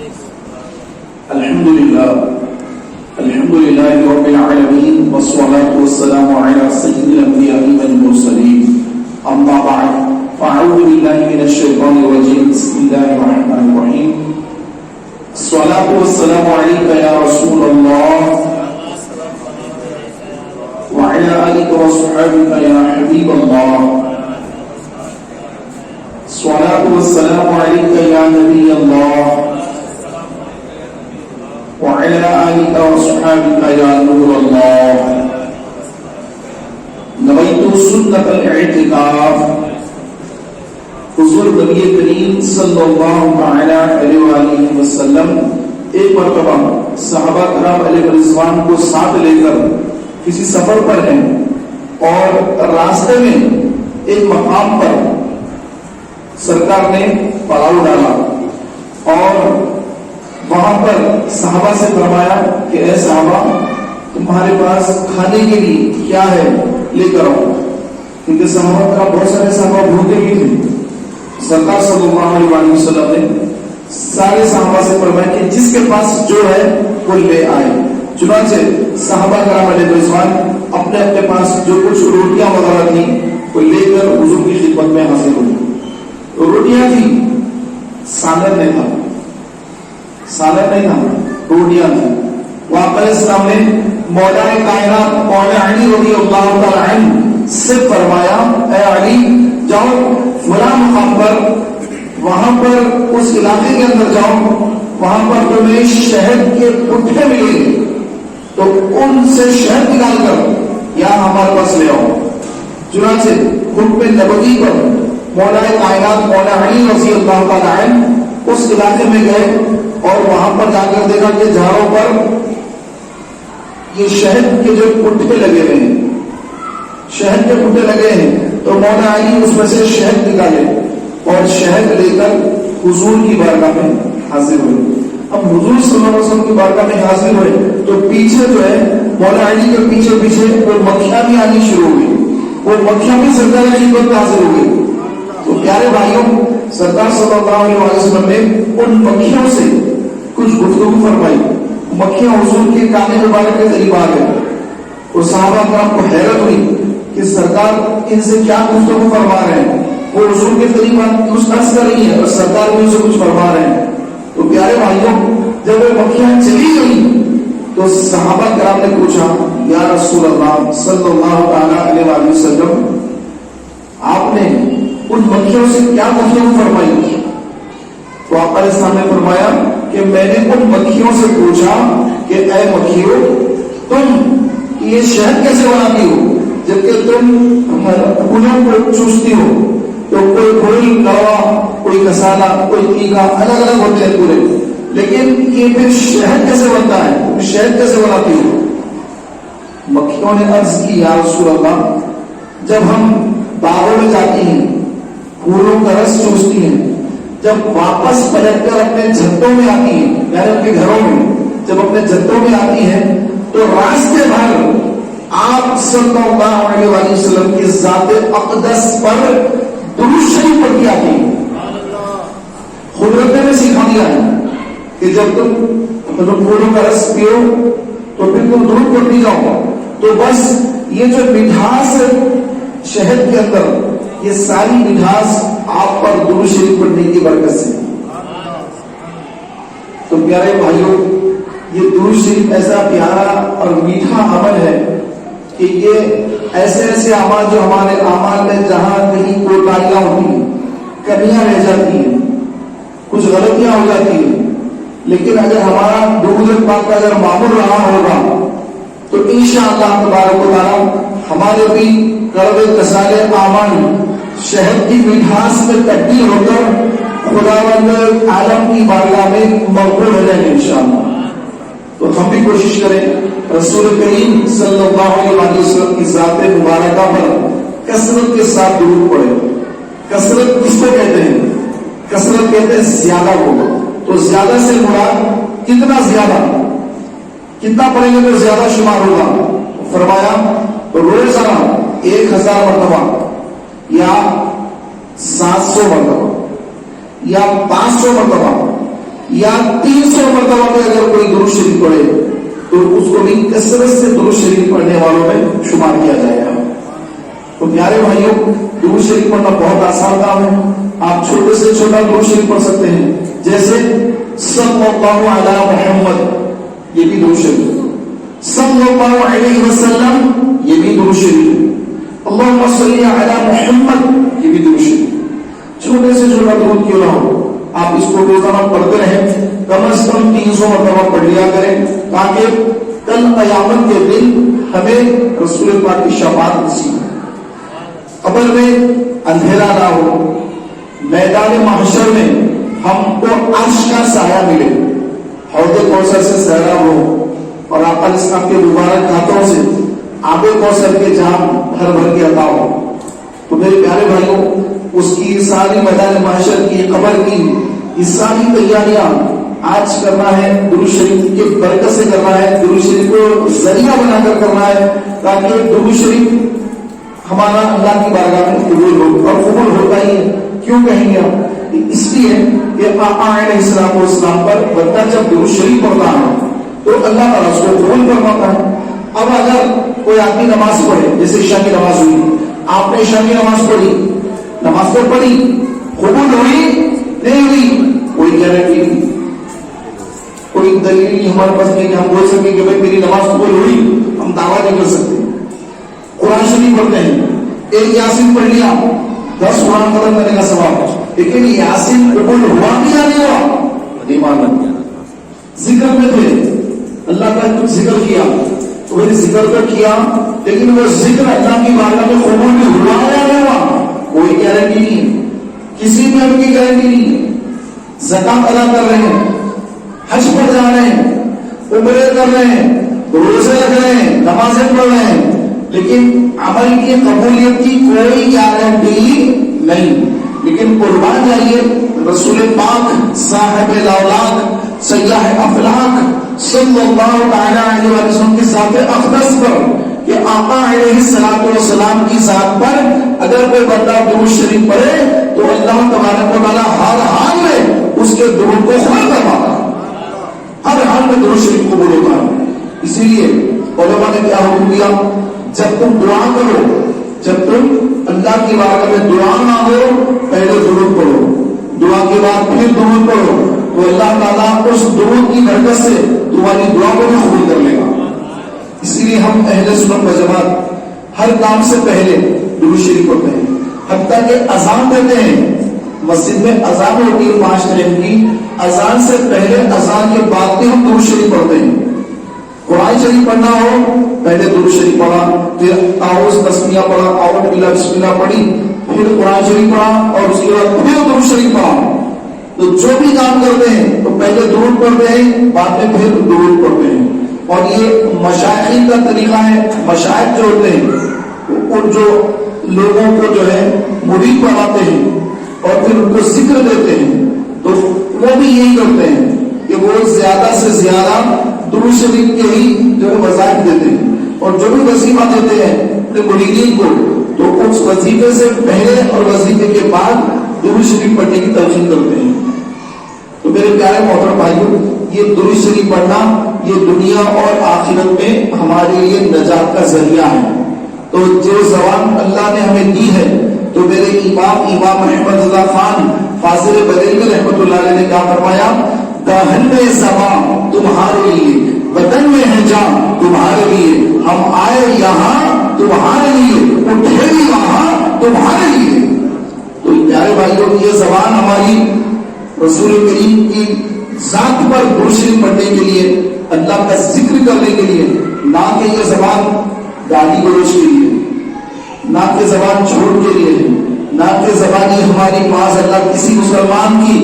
الحمد لله رب العالمين والصلاة والسلام على سيد الأنبياء والمرسلين أما بعد فأعوذ بالله من الشيطان الرجيم بسم الله الرحمن الرحيم الصلاة والسلام عليك يا رسول الله وعلى آلك وصحبك يا حبيب الله الصلاة والسلام عليك يا نبي الله وعلى آلك وصحبك يا نور الله نويت سنة الاعتكاف حضور نبی کریم صلی اللہ علیہ وآلہ وسلم ایک مرتبہ صحابہ کرام علیہ رضوان کو ساتھ لے کر کسی سفر پر ہیں اور راستے میں ایک مقام پر سرکار نے پڑاؤ ڈالا اور وہاں پر صحابہ سے فرمایا کہ اے صحابہ تمہارے پاس کھانے کے لیے کیا ہے لے کر آؤ، کیونکہ صحابہ کا بہت سارے صحابہ بھوکے بھی تھے۔ سرکار صلی اللہ علیہ وسلم نے سارے صحابہ سے فرمایا کہ جس کے پاس جو ہے وہ لے آئے۔ چنانچہ صحابہ کرام علیہ رضوان اپنے اپنے پاس جو کچھ روٹیاں وغیرہ تھی وہ لے کر حضور کی خدمت میں حاضر ہوئی۔ روٹیاں تھی، سالن نہیں تھا، روٹیاں تھی۔ واقعہ اسلام نے مولا کائنات مولا علی رضی اللہ تعالی عنہ سے فرمایا اے علی جاؤ فلاں مقام پر، وہاں پر اس علاقے کے اندر جاؤ، وہاں پر تمہیں شہد کے پٹھے ملیں گے، تو ان سے شہد نکال کر یہاں ہمارے پاس لے آؤ۔ چنانچہ خطبہ نبوی پر مولا کائنات مولا علی رضی اللہ تعالی عنہ اس علاقے میں گئے اور وہاں پر جا کر دیکھا کہ جھاڑوں پر یہ شہد کے جو پٹھے لگے ہوئے ہیں، شہد کے پٹھے لگے ہیں، تو مولا علی اس میں سے شہد نکالے اور شہد لے کر حضور کی بارگاہ میں حاضر ہوئے۔ اب حضور صلی اللہ علیہ وسلم کی بارگاہ میں حاضر ہوئے تو پیچھے جو ہے مولا علی کے پیچھے پیچھے وہ مکھیاں بھی آنی شروع ہو گئی، وہ مکھیاں بھی سرکار کی خدمت میں حاضر ہو گئی۔ تو پیارے بھائیوں، سرکار صلی اللہ علیہ وسلم نے ان مکھیوں سے کچھ گفتگو فرمائی۔ مکھیاں حضور کے کانے مبارک کے قریب آ گئے اور صحابہ کرام کو حیرت ہوئی کہ سرکار ان سے کیا گفتگو فرما رہے ہیں۔ وہ حضور کے قریب کچھ عرض کر رہی ہے اور سرکار بھی ان سے کچھ فرما رہے ہیں۔ تو پیارے بھائیوں، جب وہ مکھیاں چلی گئی تو صحابہ کرام نے پوچھا یا رسول اللہ صلی اللہ علیہ وسلم آپ نے ان مکھیوں سے کیا گفتگو فرمائی؟ تو آپ علیہ السلام نے فرمایا کہ میں نے ان مکھیوں سے پوچھا کہ اے مکھیوں تم یہ شہد کیسے بناتی ہو جبکہ تم پھولوں کو چوستی ہو؟ تو کوئی پھول کڑوا، کوئی کسالا، کوئی تیکھا، الگ الگ ہوتے ہیں پورے، لیکن یہ پھر شہد کیسے بنتا ہے، شہد کیسے بناتی ہو؟ مکھیوں نے عرض کی یا رسول اللہ جب ہم باغوں میں جاتی ہیں پھولوں کا رس چوستی ہیں، جب واپس پلٹ کر اپنے جھتوں میں آتی ہیں، یعنی اپنے گھروں میں جب اپنے جھتوں میں آتی ہیں تو راستے بھر آپ صلی اللہ علیہ وسلم کی ذات اقدس پر درود شریف پڑھتی آتی ہیں۔ خدرت نے سکھا دیا ہے کہ جب تم پھولوں کا رس پیو تو پھر تم درود پڑھتی جاؤ، تو بس یہ جو مٹھاس شہد کے اندر، یہ ساری مٹھاس آپ پر درود شریف پڑھنے کی برکت سے۔ تو پیارے بھائیوں، یہ درود شریف ایسا پیارا اور میٹھا عمل ہے کہ یہ ایسے ایسے اعمال جو ہمارے اعمال میں جہاں کہیں کوتاہیاں ہوتی ہیں، کمیاں رہ جاتی ہیں، کچھ غلطیاں ہو جاتی ہیں، لیکن اگر ہمارا درود پاک کا اگر معمول رہا ہوگا تو انشاءاللہ تبارک و تعالی ہمارے بھی کڑوے کسالے اعمال شہد کی مٹھاس میں تبدیل ہو کر خداوند عالم کی بارگاہ میں مقبول ہو جائیں گے انشاءاللہ۔ تو ہم بھی کوشش کریں رسول کریم صلی اللہ علیہ وسلم کی ذات مبارکہ پر کثرت کے ساتھ درود پڑھیں۔ کثرت کس کو کہتے ہیں؟ کثرت کہتے ہیں زیادہ کو۔ تو زیادہ سے مراد کتنا زیادہ، کتنا پڑھیں گے تو زیادہ شمار ہوگا؟ فرمایا روزانہ 1000 مرتبہ یا 700 مرتبہ یا 500 مرتبہ یا 300 مرتبہ میں اگر کوئی درود شریف پڑھے تو اس کو بھی کثرت سے درود شریف پڑھنے والوں میں شمار کیا جائے گا۔ تو پیارے بھائیوں، درود شریف پڑھنا بہت آسان کام ہے۔ آپ چھوٹے سے چھوٹا درود شریف پڑھ سکتے ہیں، جیسے صلی اللہ علی محمد، یہ بھی درود شریف، صلی اللہ علیہ وسلم، یہ بھی درود شریف، اللہم صلی علی محمد، یہ بھی درود شریف۔ چھوٹے سے چھوٹا درود کیوں نہ ہو، آپ اس کو روزانہ پڑھتے رہیں، کم از کم 300 مرتبہ پڑھ لیا کریں، تاکہ کل قیامت کے دن ہمیں رسول پاک کی شفاعت نصیب ہو، قبر میں اندھیرا نہ ہو، میدان محشر میں ہم کو عرش کا سایہ ملے، حوض کوثر سے سیراب ہو، اور آقا علیہ السلام کے مبارک ہاتھوں سے آب کوثر کے جام بھر بھر کے عطا ہو۔ تو میرے پیارے بھائیوں، اس کی ساری میدان محشر کی، قبر کی یہ ساری تیاریاں آج کرنا ہے، درود شریف کی برکت سے کرنا ہے، درود شریف کو ذریعہ بنا کر کرنا ہے، تاکہ درود شریف ہمارا اللہ کی بارگاہ میں قبول ہو، اور قبول ہوتا ہی ہے۔ کیوں کہیں گے آپ؟ اس لیے کہ آقا علیہ السلام پر بندہ جب درود شریف پڑھتا ہے تو اللہ تعالیٰ اس کو قبول فرماتا ہے۔ اب اگر کوئی آدمی نماز پڑھے، جیسے عشاء کی نماز ہوئی، آپ نے عشاء کی نماز پڑھی، نماز تو پڑھی، قبول ہوئی نہیں ہوئی، کوئی گارنٹی نہیں، کوئی دلیل نہیں ہمارے پاس نہیں کہ ہم بول سکیں کہ بھائی میری نماز قبول ہوئی، ہم دعویٰ نہیں کر سکتے۔ قرآن شریف پڑھتے ہیں، ایک یاسین پڑھ لیا، 10 قرآن ختم کرنے کا ثواب، لیکن یاسین قبول ہوا بھی یا نہیں ہوا، ایمان بن گیا۔ ذکر میں تھے، اللہ کا کچھ ذکر کیا تو وہ ذکر تو کیا، لیکن وہ ذکر اللہ کی بارگاہ میں قبول بھی ہوا یا نہیں ہوا، کوئی گارنٹی نہیں ہے، کسی بھی ہم کی گارنٹی نہیں ہے۔ زکات ادا کر رہے ہیں، حج پر جا رہے ہیں، عمرے کر رہے ہیں، روزے رکھ رہے ہیں، نمازیں پڑھ رہے ہیں، لیکن عمل کی قبولیت کی کوئی گارنٹی نہیں۔ لیکن قربان جائیے رسول پاک صاحب الاولاق سیاح افلاق صلی اللہ تعالی علیہ وسلم کی ذات اقدس پر، کہ آقا علیہ السلام کی ذات پر اگر کوئی بندہ درود شریف پڑھے تو اللہ تبارک و تعالی ہر حال میں اس کے درود کو قبول کرواتا ہے، ہر حال میں درود شریف قبول ہوتا ہے۔ اسی لیے علماء نے کیا حکم دیا، جب تم دعا کرو، جب تم اللہ کی بارگاہ میں دعا نہ ہو، پہلے درود پڑھو، دعا کے بعد پھر درود پڑھو، تو اللہ تعالیٰ اس درود کی برکت سے تمہاری دعا کو بھی قبول کر لے گا۔ اسی لیے ہم اہل سنت و جماعت ہر کام سے پہلے درود شریف پڑھتے ہیں، حتیٰ کہ اذان دیتے ہیں، مسجد میں اذان ہوتی ہے 5 ٹائم کی، اذان سے پہلے اذان کے بعد بھی ہم درود شریف پڑھتے ہیں۔ قرآن شریف پڑھنا ہو، پہلے درود شریف پڑھا، پھر اعوذ تسمیہ پڑھا، اعوذ باللہ بسم اللہ پڑھی، پھر قرآن شریف پڑھا، اور اس کے بعد پھر درود شریف پڑھا۔ تو جو بھی کام کرتے ہیں تو پہلے درود پڑھتے ہیں، بعد میں پھر درود پڑھتے ہیں۔ اور یہ مشائخین کا طریقہ ہے، مشائخ جو ہوتے ہیں اور جو لوگوں کو جو ہے مرید بناتے ہیں اور پھر ان کو ذکر دیتے ہیں، تو وہ بھی یہی کرتے ہیں کہ وہ زیادہ سے زیادہ درود شریف کے ہی جو ہے وظائف دیتے ہیں، اور جو بھی وظیفہ دیتے ہیں اپنے مریدین کو تو اس وظیفے سے پہلے اور وظیفے کے بعد درود شریف پڑھنے کی تلقین کرتے ہیں۔ تو میرے پیارے محترم بھائیوں، یہ درود شریف پڑھنا یہ دنیا اور آخرت میں ہمارے لیے نجات کا ذریعہ ہے۔ تو جو زبان اللہ نے ہمیں دی ہے، تو میرے امام احمد رضا خان فاضل بریلوی رحمۃ اللہ علیہ نے کیا فرمایا، دہن میں زبان تمہارے لیے، بدن میں ہے جان تمہارے لیے، ہم آئے یہاں تمہارے لیے، اٹھے بھی وہاں تمہارے لیے۔ تو پیارے بھائیوں، یہ زبان ہماری رسول کریم کی ذات پر درود شریف پڑھنے کے لیے، اللہ کا ذکر کرنے کے لیے، نہ کہ یہ زبان گالی گلوچ کے لیے، نہ کہ زبان جھوٹ کے لیے، نہ کہ زبان یہ ہماری معاذ اللہ کسی مسلمان کی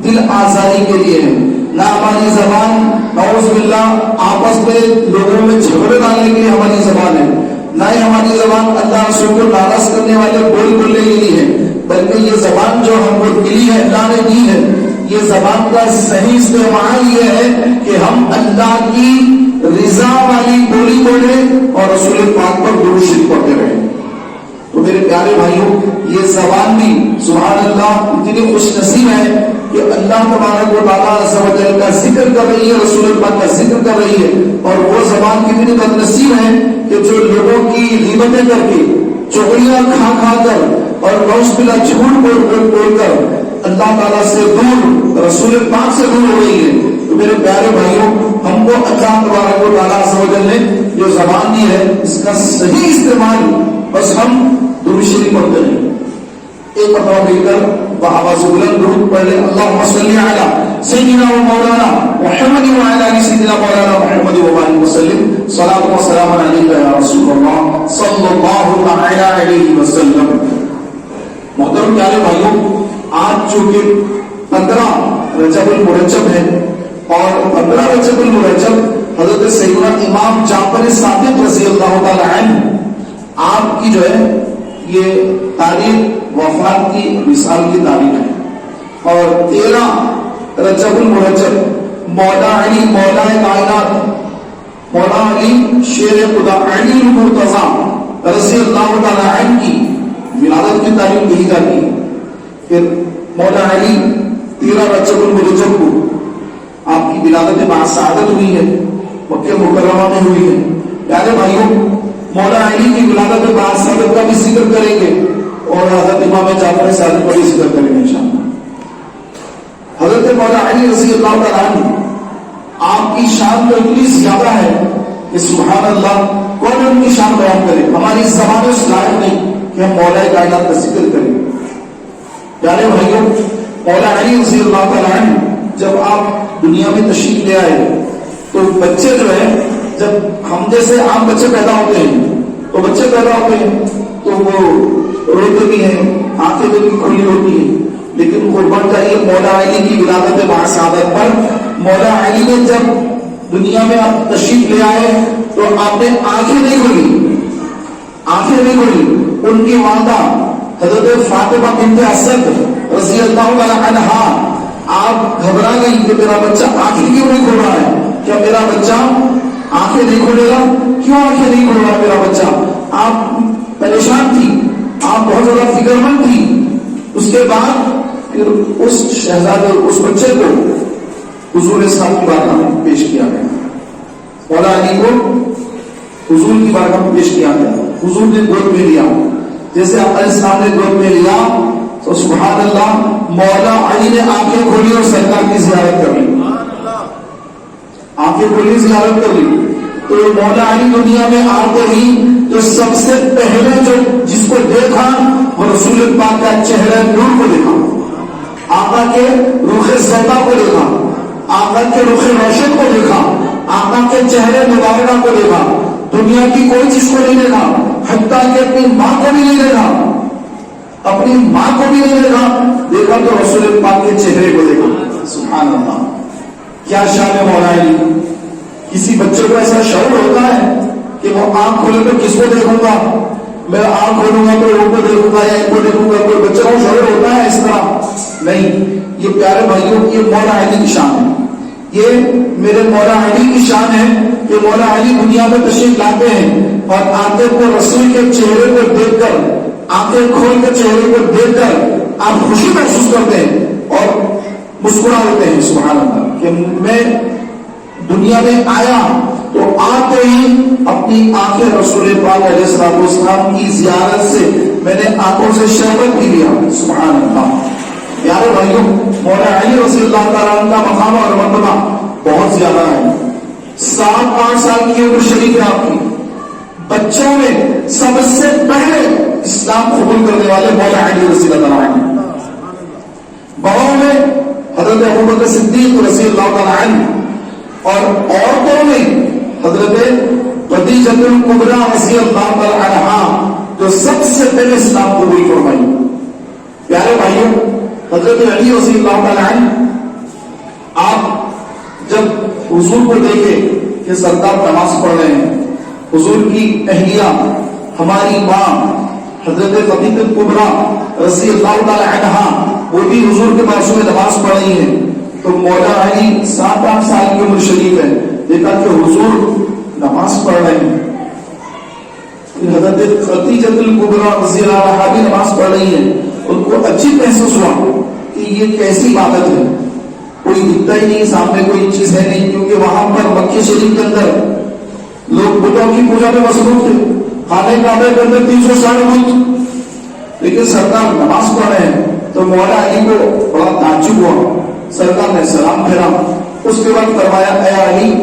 دل آزاری کے لیے ہے، نہ ہماری زبان نعوذ باللہ آپس میں لوگوں میں جھگڑے ڈالنے کے لیے ہماری زبان ہے، نہ ہی ہماری زبان اللہ رسول کو ناراض کرنے والے بول بولنے کے لیے ہے، بلکہ یہ زبان جو ہم کو ملی ہے، اللہ نے دی ہے، یہ زبان کا صحیح استعمال یہ ہے کہ ہم اللہ کی رضا والی بولی بولیں اور رسول پاک پر درود شریف پڑھتے رہیں۔ تو میرے پیارے بھائیوں، یہ زبان بھی سبحان اللہ اتنی خوش نصیب ہے کہ اللہ تبارک و تعالیٰ عز و جل کا ذکر کر رہی ہے، رسول پاک کا ذکر کر رہی ہے، اور وہ زبان کتنی بد نصیب ہے کہ جو لوگوں کی غیبتیں کر کے، چغلیاں کھا کھا کر اور نوش بلا جھوٹ بول کر اللہ تعالیٰ سے دور، رسول پاک سے دور ہو رہی ہے۔ تو میرے پیارے بھائیوں، ہم کو اللہ تبارک و تعالیٰ عز و جل نے جو زبان دی ہے اس کا صحیح استعمال، بس ہم درود شریف پڑھتے ہیں، ایک مرتبہ مل کر آواز بلند درود پڑھ لیں، اللہم صلی علی سیدنا و مولانا محمد و علی سیدنا مولانا محمد و بارک وسلم، صلاۃ و سلام علیک یا رسول اللہ صلی اللہ علیہ وسلم۔ محترم پیارے بھائیوں، آج چونکہ 15 رجب المرجب ہے، اور 15 رجب المرجب حضرت سیدنا امام جعفر صادق رضی اللہ تعالی عنہ آپ کی جو ہے یہ تاریخ وفات کی مثال کی تاریخ ہے، اور 13 رجب المرجب مولا علی مولا کائنات، مولا علی شیر خدا علی المرتضی رضی اللہ تعالی عنہ کی ولادت کی تاریخ کہی جاتی ہے۔ پھر مولا علی 13 رجب المرجب کو آپ کی ولادت باسعادت ہوئی ہے، مکہ مکرمہ میں ہوئی ہے۔ پیارے بھائیوں، مولا علی کی ولادت باسعادت کا بھی ذکر کریں گے، اور حضرت امام جعفر صادق کا بھی ذکر کریں گے انشاءاللہ۔ حضرت مولا علی رضی اللہ تعالیٰ عنہ آپ کی شان تو اتنی زیادہ ہے کہ سبحان اللہ، کون ان کی شان بیان کرے، ہماری زبان اس لائق نہیں کہ ہم مولا کائنات کا ذکر کریں۔ پیارے بھائیوں، مولا علی رضی اللہ تعالیٰ عنہ جب آپ دنیا میں تشریف لے آئے تو بچے جو ہے، جب ہم جیسے عام بچے پیدا ہوتے ہیں تو بچے پیدا ہوتے ہیں تو وہ روتے بھی ہیں، آنکھیں بھی کھلی ہوتی ہیں، لیکن قربان جائیے مولا علی کی ولادت باسعادت پر، مولا علی نے جب دنیا میں آپ تشریف لے آئے تو آپ نے آنکھیں نہیں کھلی، آنکھیں نہیں کھلی۔ ان کی والدہ حضرت فاطمہ بنت اسد رضی اللہ تعالی عنہا آپ گھبرا گئی کہ میرا بچہ آنکھیں کیوں نہیں کھول رہا ہے، کیا میرا بچہ آنکھیں نہیں کھولے گا، کیوں آنکھیں نہیں کھول رہا میرا بچہ؟ آپ پریشان تھی، آپ بہت زیادہ فکر مند تھی۔ اس کے بعد پھر اس شہزادے، اس بچے کو حضور صاحب کی بارگاہ میں پیش کیا گیا، مولا علی کو حضور کی بارگاہ میں پیش کیا گیا، حضور نے گود میں لیا، جیسے آپ علیہ السلام نے گود میں لیا تو سبحان اللہ مولا علی نے آنکھیں کھولی اور سرکار کی زیارت کر لی، آنکھیں کھولی زیارت کر لی۔ تو مولا علی دنیا میں آتے ہی تو سب سے پہلے جو جس کو دیکھا وہ رسول پاک کا چہرہ نور کو دیکھا، آقا کے رخ زیبا کو دیکھا، آقا کے رخ روشن کو دیکھا، آقا کے چہرے مبارکہ کو دیکھا، دنیا کی کوئی چیز کو نہیں دیکھا، حتیٰ کہ اپنی ماں کو بھی نہیں دیکھا، اپنی ماں کو بھی نہیں دیکھا، دیکھا تو رسول پاک کے چہرے کو دیکھا۔ سبحان اللہ، کیا شان ہے مولا علی۔ کسی بچے کو ایسا شعور ہوتا ہے کہ وہ آنکھ کھولے تو کس کو دیکھوں گا، میں آنکھ کھولوں گا تو ان کو دیکھوں گا یا ان کو دیکھوں گا، کوئی بچے کو شعور ہوتا ہے اس طرح؟ نہیں۔ یہ پیارے بھائیوں، یہ مولا علی کی شان ہے، یہ میرے مولا علی کی شان ہے کہ مولا علی دنیا میں تشریف لاتے ہیں اور آتے کو رسول کے چہرے کو دیکھ کر، آنکھیں کھول کے چہرے کو دیکھ کر آپ خوشی محسوس کرتے ہیں اور مسکرا دیتے ہیں سبحان اللہ کہ میں دنیا میں آیا تو آتے ہی اپنی آنکھیں رسول پاک علیہ السلام کی زیارت سے میں نے آنکھوں سے شربت بھی لیا۔ سبحان اللہ۔ پیارے بھائیوں، مولا علی رضی اللہ تعالیٰ عنہ کا مقام اور مرتبہ بہت زیادہ ہے۔ 7-8 سال کی عمر شریف ہے آپ کی، بچوں میں سب سے پہلے اسلام قبول کرنے والے مولا علی رضی اللہ تعالیٰ عنہ، بڑوں میں حضرت ابوبکر صدیق رضی اللہ تعالیٰ عنہ، اور عورتوں میں حضرت خدیجہ الکبریٰ رضی اللہ تعالیٰ عنہا جو سب سے پہلے اسلام قبول فرمائی۔ پیارے بھائیوں، حضرت علی رضی اللہ تعالیٰ عنہ آپ جب حضور کو دیکھے کہ سرکار نماز پڑھ رہے ہیں، حضور کی اہلیہ ہماری ماں حضرت خدیجہ الکبریٰ رضی اللہ تعالیٰ عنہا وہ بھی حضور کے بارے میں نماز پڑھ رہی ہیں، تو مولا علی 7-8 سال کی عمر شریف ہے، دیکھا کہ حضور نماز پڑھ رہے ہیں، حضرت خدیجہ الکبریٰ رضی اللہ عنہا بھی نماز پڑھ رہی ہے، ان کو عجیب محسوس ہوا کہ یہ کیسی عبادت ہے. کوئی دکھتا ہی نہیں سامنے, کوئی چیز ہے نہیں, کیونکہ وہاں پر مکہ شریف کے اندر لوگ بتوں کی پوجا میں مصروف تھے. خانے کعبے کے اندر 360 بت, لیکن سرکار نماز پڑھ رہے ہیں تو مولا علی کو بڑا تعجب ہوا. سرکار نے سلام پھیرا, اس کے بعد فرمایا اے علی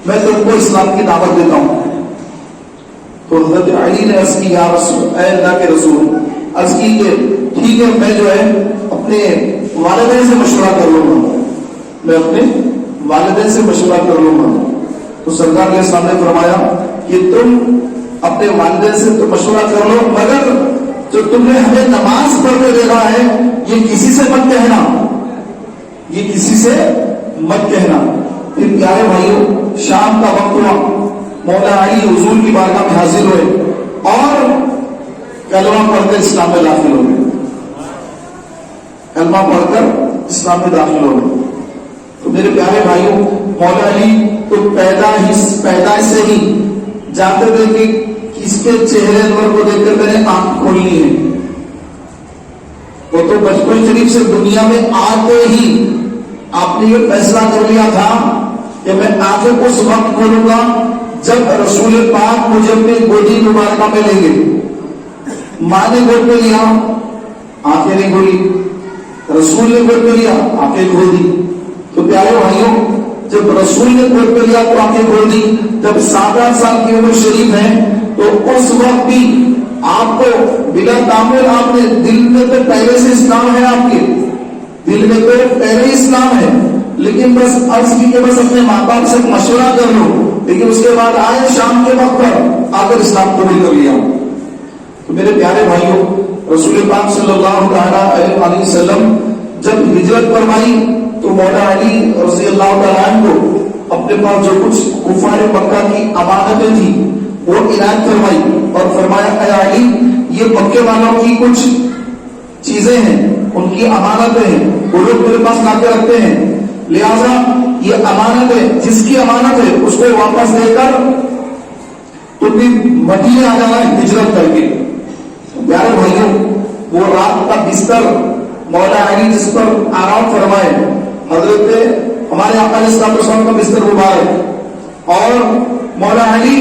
میں تم کو اسلام کی دعوت دیتا ہوں. تو حضرت علی نے عرض کی یا رسول, اے اللہ کے رسول, عرض کی کہ ٹھیک ہے میں جو ہے اپنے والدین سے مشورہ کر لوں گا, میں اپنے والدین سے مشورہ کر لوں گا. تو سرکار نے سامنے فرمایا کہ تم اپنے والدین سے تو مشورہ کر لو, مگر جو تم نے ہمیں نماز پڑھنے دینا ہے یہ کسی سے مت کہنا, یہ کسی سے مت کہنا. پھر پیارے بھائیوں شام کا وقت ہوا, مولا علی حضور کی بارگاہ میں حاضر ہوئے اور کلمہ پڑھ کر اسلام میں داخل ہو گئے. کلمہ پڑھ کر اسلام میں داخل ہو گئے. تو میرے پیارے بھائیوں مولا علی تو پیدائش سے ہی جانتے تھے کہ کس کے چہرے انور کو دیکھ کر میں نے آنکھ کھولنی ہے. وہ تو بچپن شریف سے دنیا میں آتے ہی آپ نے یہ فیصلہ کر لیا تھا کہ میں آنکھیں اس وقت کھولوں گا جب رسول پاک مجھے اپنی گودی مبارکہ میں لیں گے. ماں نے گود پہ لیا, آنکھیں نہیں کھولی, رسول نے گود پہ لیا, آنکھیں کھول دی. تو پیارے بھائیوں جب رسول نے گود پہ لیا تو آنکھیں کھول دی. جب 7 سال کی عمر شریف ہے تو اس وقت بھی آپ کو بلا تعمیر آپ نے دل میں تو پہلے سے اسلام ہے, آپ کے دل میں تو پہلے اسلام ہے, لیکن بس عرض کی کہ بس اپنے ماں باپ سے مشورہ کر لو, لیکن اس کے بعد آئے شام کے وقت پر آ کر اسلام قبول کر لیا. تو میرے پیارے بھائیوں رسول پاک صلی اللہ علیہ وسلم جب ہجرت فرمائی تو مولا علی رضی اللہ تعالیٰ عنہ کو اپنے پاس جو کچھ کفار مکہ کی امانتیں تھی وہ عنایت فرمائی اور فرمایا اے علی یہ مکے والوں کی کچھ چیزیں ہیں, ان کی امانتیں ہیں, وہ لوگ میرے پاس لا کے رکھتے ہیں, لہذا یہ امانت ہے, جس کی امانت ہے اس کو واپس دے کر تم بھی مدینے آ جانا ہے ہجرت کر کے. پیارے بھائیوں وہ رات کا بستر مولا علی جس پر آرام فرمائے, حضرت ہمارے آقا علیہ الصلوۃ والسلام کا بستر مبارک, اور مولا علی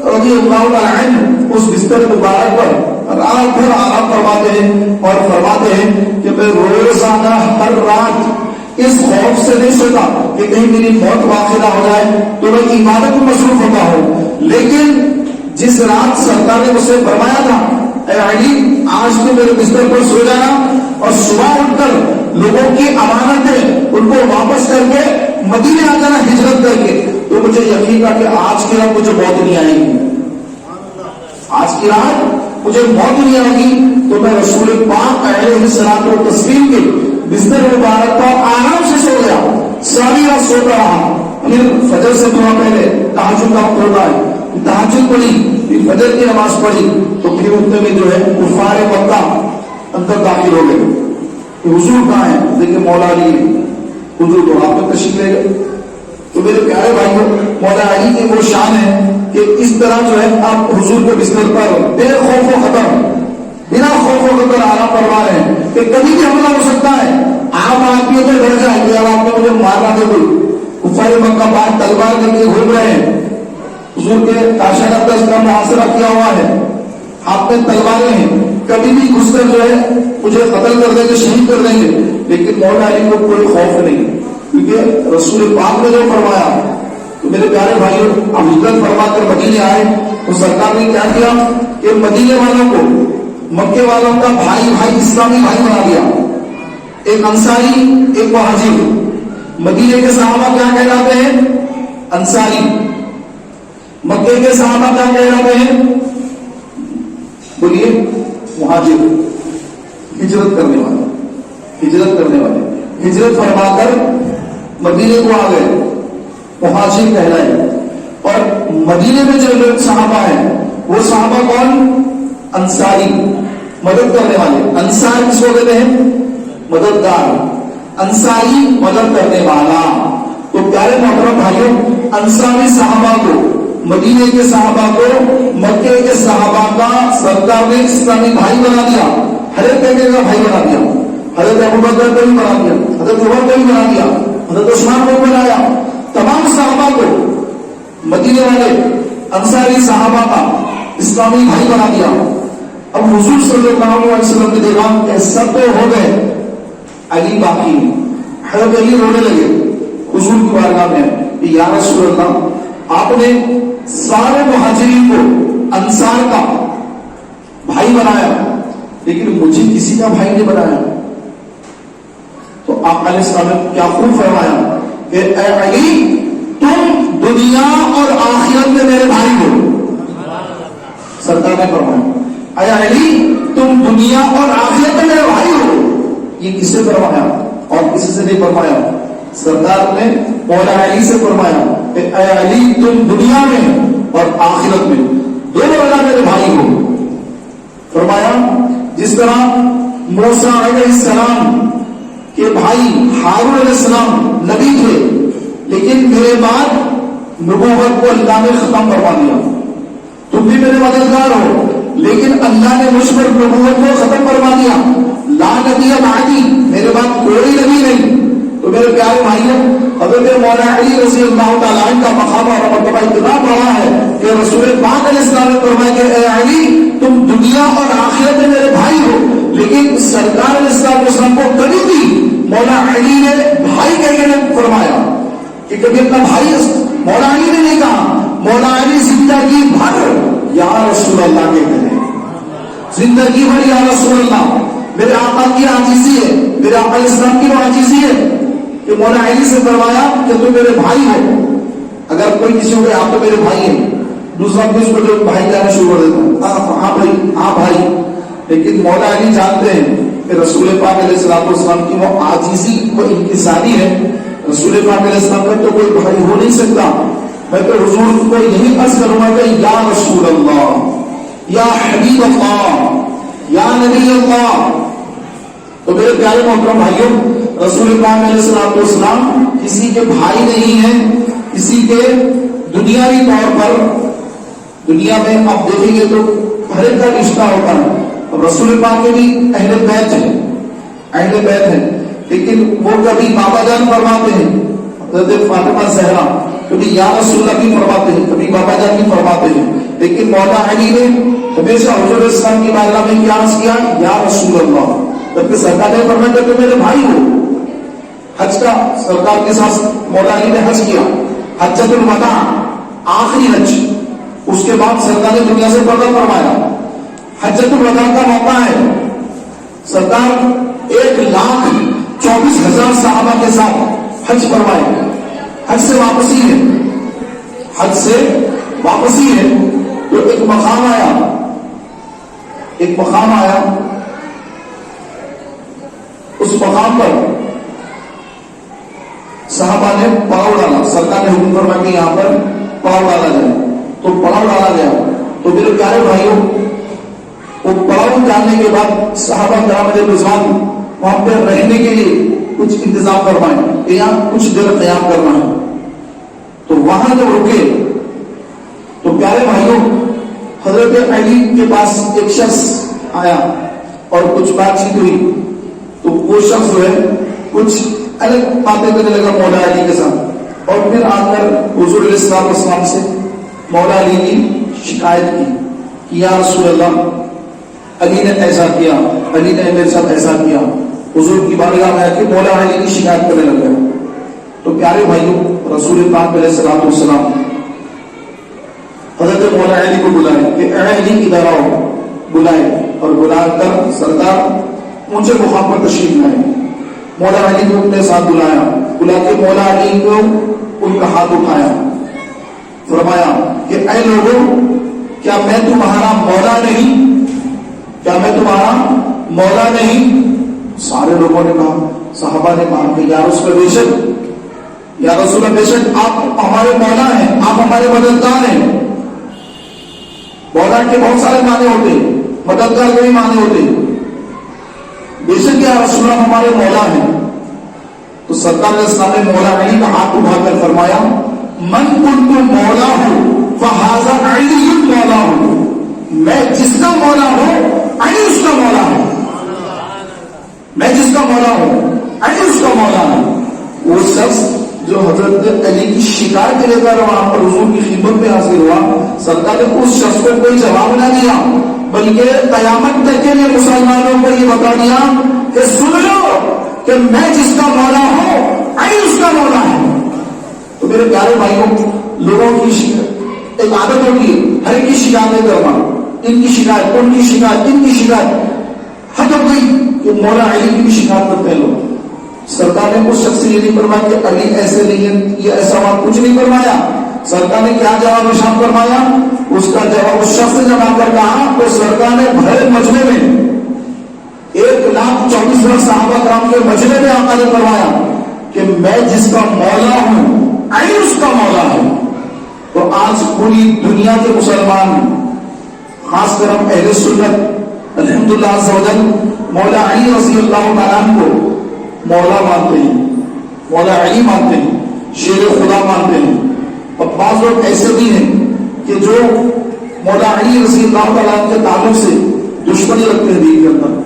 رضی اللہ تعالیٰ عنہ اس بستر مبارک پر رات بھر آرام فرماتے ہیں اور فرماتے ہیں کہ میں روزانہ ہر رات اس خوف سے نہیں سوتا کہ کہیں میری موت واقع ہو جائے تو میں عبادت میں مصروف ہوتا ہوں. لیکن جس رات سرکار نے مجھ سے فرمایا تھا اے علی آج تو میرے بستر پر سو جانا اور صبح اٹھ کر لوگوں کی امانتیں ان کو واپس کر کے مدینے آ جانا ہجرت کر کے, تو مجھے یقین تھا کہ آج کی رات مجھے موت نہیں آئے گی, آج کی رات مجھے موت نہیں آئے گی. تو میں رسول پاک علیہ الصلوۃ والتسلیم کے بستر مبارک پر آرام سے سو گیا, ساری رات سوتا رہا. پھر فجر سے تھوڑا پہلے تہجد کا وقت ہوتا ہے, تہجد پڑھی, پھر فجر کی نماز پڑھی, تو پھر اٹھنے میں جو ہے کفار مکہ اندر داخل ہو گئے. حضور کہاں ہے, دیکھیں مولا علی حضور تو آپ میں تشریف لے گئے. تو میرے پیارے بھائیوں مولا علی کی وہ شان ہے کہ اس طرح جو ہے آپ حضور کے بستر پر بے خوف و خطر, بنا خوف و خطر آرام فرما رہے ہیں کہ کبھی بھی حملہ ہو سکتا ہے. آپ آدمیوں سے ڈر جائیں گے, آپ نے مجھے مارنا دے کوئی, کفار مکہ بعد تلوار لے کے گھوم رہے ہیں, حضور کے کاشانہ کا اس کا محاصرہ کیا ہوا ہے, ہاتھ میں تلواریں ہیں, کبھی بھی گھس کر جو ہے مجھے قتل کر دیں گے, شہید کر دیں گے. لیکن مولا علی کو کوئی خوف نہیں, کیونکہ رسول پاک نے جو فرمایا. تو میرے پیارے بھائیوں اب ہجرت فرما کر مدینے آئے تو سرکار نے کیا کیا کہ مدینے والوں کو مکے والوں کا بھائی بھائی اسلامی بھائی بنا دیا, ایک انصاری ایک مہاجر. مدینے کے صحابہ کیا کہلاتے ہیں, انصاری. مکے کے صحابہ کیا کہلاتے ہیں, بولیے, مہاجر, ہجرت کرنے والے. ہجرت کرنے والے ہجرت فرما کر مدینے کو آ گئے, مہاجر کہلائے. اور مدینے میں جو لوگ صحابہ ہیں وہ صحابہ کون, انصاری, مدد کرنے والے. انصار کس کو کہتے ہیں, مددگار. انصاری مدد کرنے والا. تو پیارے محترم بھائیوں انصاری صحابہ کو, مدینے کے صحابہ کو مکے کے صحابہ کا سرکار نے اسلامی بھائی بنا دیا, ہر ایک طریقے کا بھائی بنا دیا. حضرت ابوبکر کو بھی بنا دیا, حضرت عمر کو بھی بنا دیا, حضرت عثمان کو بنایا, تمام صحابہ کو, مدینے والے انصاری صحابہ کا اسلامی بھائی بنا دیا. اب حضور صلی اللہ علیہ وسلم نے دیکھا کہ سب تو ہو گئے, علی باقی. حضرت علی رونے لگے حضور کی بارگاہ میں کہ یا رسول اللہ, آپ نے سارے مہاجرین کو انصار کا بھائی بنایا, لیکن مجھے کسی کا بھائی نہیں بنایا. تو آپ علیہ السلام نے کیا خوب فرمایا کہ اے علی, تم دنیا اور آخرت میں میرے بھائی ہو. سرکار نے فرمایا اے علی, تم دنیا اور آخرت میں میرے بھائی ہو. یہ کس سے فرمایا اور کسی سے نہیں فرمایا؟ سرکار نے مولا علی سے فرمایا کہ اے علی, تم دنیا میں اور آخرت میں دونوں جگہ میرے بھائی ہو. فرمایا جس طرح موسیٰ علیہ السلام کے بھائی ہارون علیہ السلام نبی تھے, لیکن میرے بعد نبوت کو اللہ نے ختم کروا دیا. تم بھی میرے مددگار ہو, لیکن اللہ نے مجھ پر نبوت کو ختم کروا دیا. لا نبی بعدی, میرے بعد کوئی نبی نہیں. تو میرے پیارے بھائیوں, حضرت مولا علی رضی اللہ تعالیٰ عنہ کا مقام اور مرتبہ اتنا بڑا ہے کہ رسول پاک علیہ السلام نے فرمایا کہ اے علی, تم دنیا اور آخرت میں میرے بھائی ہو. لیکن سرکار علیہ السلام کو کبھی بھی مولا علی نے بھائی کہہ کے فرمایا کہ کبھی اپنا بھائی مولا علی نے نہیں کہا. مولا علی زندگی بھر یا رسول اللہ کہتے ہیں, زندگی بھر یا رسول اللہ. میرے آقا کی عاجزی ہے, میرے آقا علیہ السلام کی عاجزی ہے کہ مولا علی سے فرمایا کہ تم میرے بھائی ہو. اگر کوئی کسی کو آپ تو میرے بھائی ہیں, دوسرا بھی اس کو جو بھائی کہنا شروع کر دیتا ہے, ہاں بھائی, ہاں بھائی. لیکن مولا علی جانتے ہیں کہ رسول پاک علیہ السلام کی وہ عاجزی, وہ انکساری ہے. رسول پاک علیہ السلام کا تو کوئی بھائی ہو نہیں سکتا. میں تو حضور کو یہی عرض کروں گا کہ یا رسول اللہ, یا حبیب اللہ, یا نبی اللہ. تو میرے پیارے محترم بھائیوں, رسول پاک علیہ السلام کسی کے بھائی نہیں ہیں, کسی کے دنیاوی طور پر. دنیا میں آپ دیکھیں گے تو ہر ایک کا رشتہ ہوتا ہے. اب رسول پاک کے بھی اہل بیت ہیں, اہل بیت ہیں, لیکن وہ کبھی بابا جان فرماتے ہیں, حضرت فاطمہ زہرا, کبھی یا رسول اللہ بھی فرماتے ہیں, کبھی بابا جان بھی فرماتے ہیں. لیکن مولا علی نے ہمیشہ حضور اسلام کی بارگاہ میں کیا عرض کیا, یا رسول اللہ. جبکہ سرکار نے فرمایا کہ تم میرے بھائی ہو. حج کا سرکار کے ساتھ مولا علی نے حج کیا, حجۃ الوداع, آخری حج. اس کے بعد سرکار نے دنیا سے پردہ فرمایا. حجۃ الوداع کا موقع ہے, سرکار 1,24,000 صحابہ کے ساتھ حج فرمائے. حج سے واپسی ہے, حج سے واپسی ہے. تو ایک مقام آیا, ایک مقام آیا. اس مقام پر صحابہ نے پڑاؤ ڈالا. سرکار نے حکم فرمایا کہ یہاں پر پڑاؤ ڈالا جائے. تو پڑاؤ ڈالا گیا. تو میرے پیارے بھائیوں, وہ پڑاؤ ڈالنے کے بعد صحابہ کرام رضوان وہاں پہ رہنے کے لیے کچھ انتظام فرمائے کہ یہاں کچھ دیر قیام کرنا ہے. تو وہاں جب رکے تو پیارے بھائیوں, حضرت علی کے پاس ایک شخص آیا اور کچھ بات چیت ہوئی. تو وہ شخص جو ہے کچھ الگ باتیں کرنے لگا مولا علی کے ساتھ, اور پھر آ کر حضور علیہ السلام سے مولا علی کی شکایت کی کہ یا رسول اللہ, علی نے ایسا کیا, علی نے میرے ساتھ ایسا کیا. حضور کی بارگاہ میں آ کے مولا علی کی شکایت کرنے لگ گیا. تو پیارے بھائیوں, رسول پاک علیہ السلام حضرت مولا علی کو بلائے کہ اے علی ادھر آؤ. بلائے اور بلا کر سرکار اونچے مقام پر تشریف لائے. مولا علی کو اپنے ساتھ بلایا. بلا کے مولا علی کو ان کا ہاتھ اٹھایا, فرمایا کہ اے لوگوں, کیا میں تمہارا مولا نہیں, کیا میں تمہارا مولا نہیں؟ سارے لوگوں نے کہا, صحابہ نے کہا کہ یا رسول بے شک, یا رسول بے شک آپ ہمارے مولا ہیں, آپ ہمارے مددگار ہیں. مولا کے بہت سارے معنی ہوتے, مددگار کے بھی معنی ہوتے. بے شک یا رسول اللہ ہمارے مولا ہیں. تو سرکار نے اسلام نے مولا علی کا ہاتھ اٹھا کر فرمایا, من کنت مولا ہوں فہذا علی مولا ہوں. میں جس کا مولا ہوں علی اس کا مولا ہوں. میں جس کا مولا شکایت لے کر وہاں پر حضور کی خدمت میں حاضر ہوا. سرکار نے اس شخص کو کوئی جواب نہ دیا بلکہ قیامت تک کے لیے مسلمانوں کو یہ بتا دیا کہ سن لو کہ میں جس کا مولا ہوں علی اس کا مولا ہوں. تو میرے پیارے بھائیوں، لوگوں کی ایک عادت ہوتی ہے ہر ایک کی شکایتیں کرنا، ان کی شکایت، ان کی شکایت، ان کی شکایت. حد ہو گئی کہ مولا علی کی بھی شکایت کرتے ہیں لوگ. سرکار نے اس شخص سے یہ نہیں فرمایا کہ علی ایسے نہیں ہے، یہ ایسا بات کچھ نہیں فرمایا. سرکار نے کیا جواب ارشاد فرمایا؟ اس کا جواب اس شخص نے جب آ کر کہا تو سرکار نے بھرے مجمع میں 1,24,000 صحابہ کرام کے مجمع میں آقا نے فرمایا کہ میں جس کا مولا ہوں علی اس کا مولا ہے. تو آج پوری دنیا کے مسلمان، خاص کر ہم اہل سنت الحمدللہ عز و جل مولا علی رضی اللہ تعالیٰ کو مولا مانتے ہیں، مولا علی مانتے ہیں، شیر خدا مانتے ہیں. اور بعض لوگ ایسے بھی ہیں کہ جو مولا علی رضی اللہ تعالیٰ کے تعلق سے دشمنی رکھتے ہیں دین کے اندر.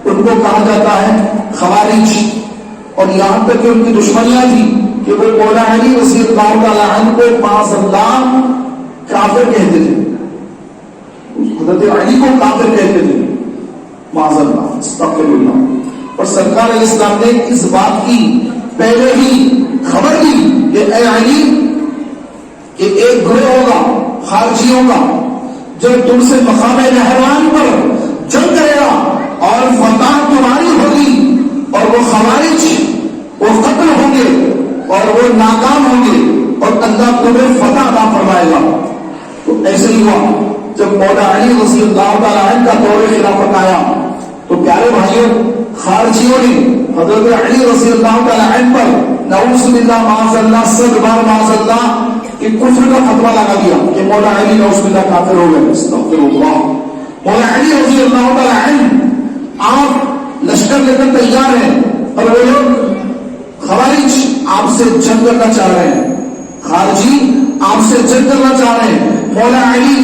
ان کو کہا جاتا ہے خوارج، اور یہاں تک کہ ان کی دشمنیاں تھی کہ وہ مولا علی رضی اللہ تعالیٰ عنہ کو معاذ اللہ کافر کہتے تھے، حضرت علی کو کافر کہتے تھے معاذ اللہ، استغفر اللہ. اور سرکار علیہ السلام نے اس بات کی پہلے ہی خبر دی کہ اے علی، کہ ایک گروہ ہوگا خارجیوں کا جو تم سے مقام نہروان پر جنگ کرے گا اور فتح تمہاری ہوگی، اور وہ خوارج وہ قتل ہوں گے اور وہ ناکام ہوں گے اور اللہ تمہیں فتح عطا فرمائے گا. تو ایسے ہی ہوا جب مولا علی رضی اللہ تعالیٰ عنہ کا دور خلافت آیا تو پیارے بھائیوں، خارجیوں نے حضرت علی رضی اللہ تعالیٰ عنہ پر نعوذ باللہ معاذ اللہ، 100 بار معاذ اللہ کہ کفر کا فتویٰ لگا دیا کہ مولا علی نعوذ باللہ کافر ہو گئے. استغفر اللہ. مولا علی رضی اللہ تعالیٰ عنہ آپ لشکر لے کر تیار ہیں اور وہ لوگ خوارج آپ سے جنگ کرنا چاہ رہے ہیں، خارجی آپ سے جنگ کرنا چاہ رہے ہیں. مولا علی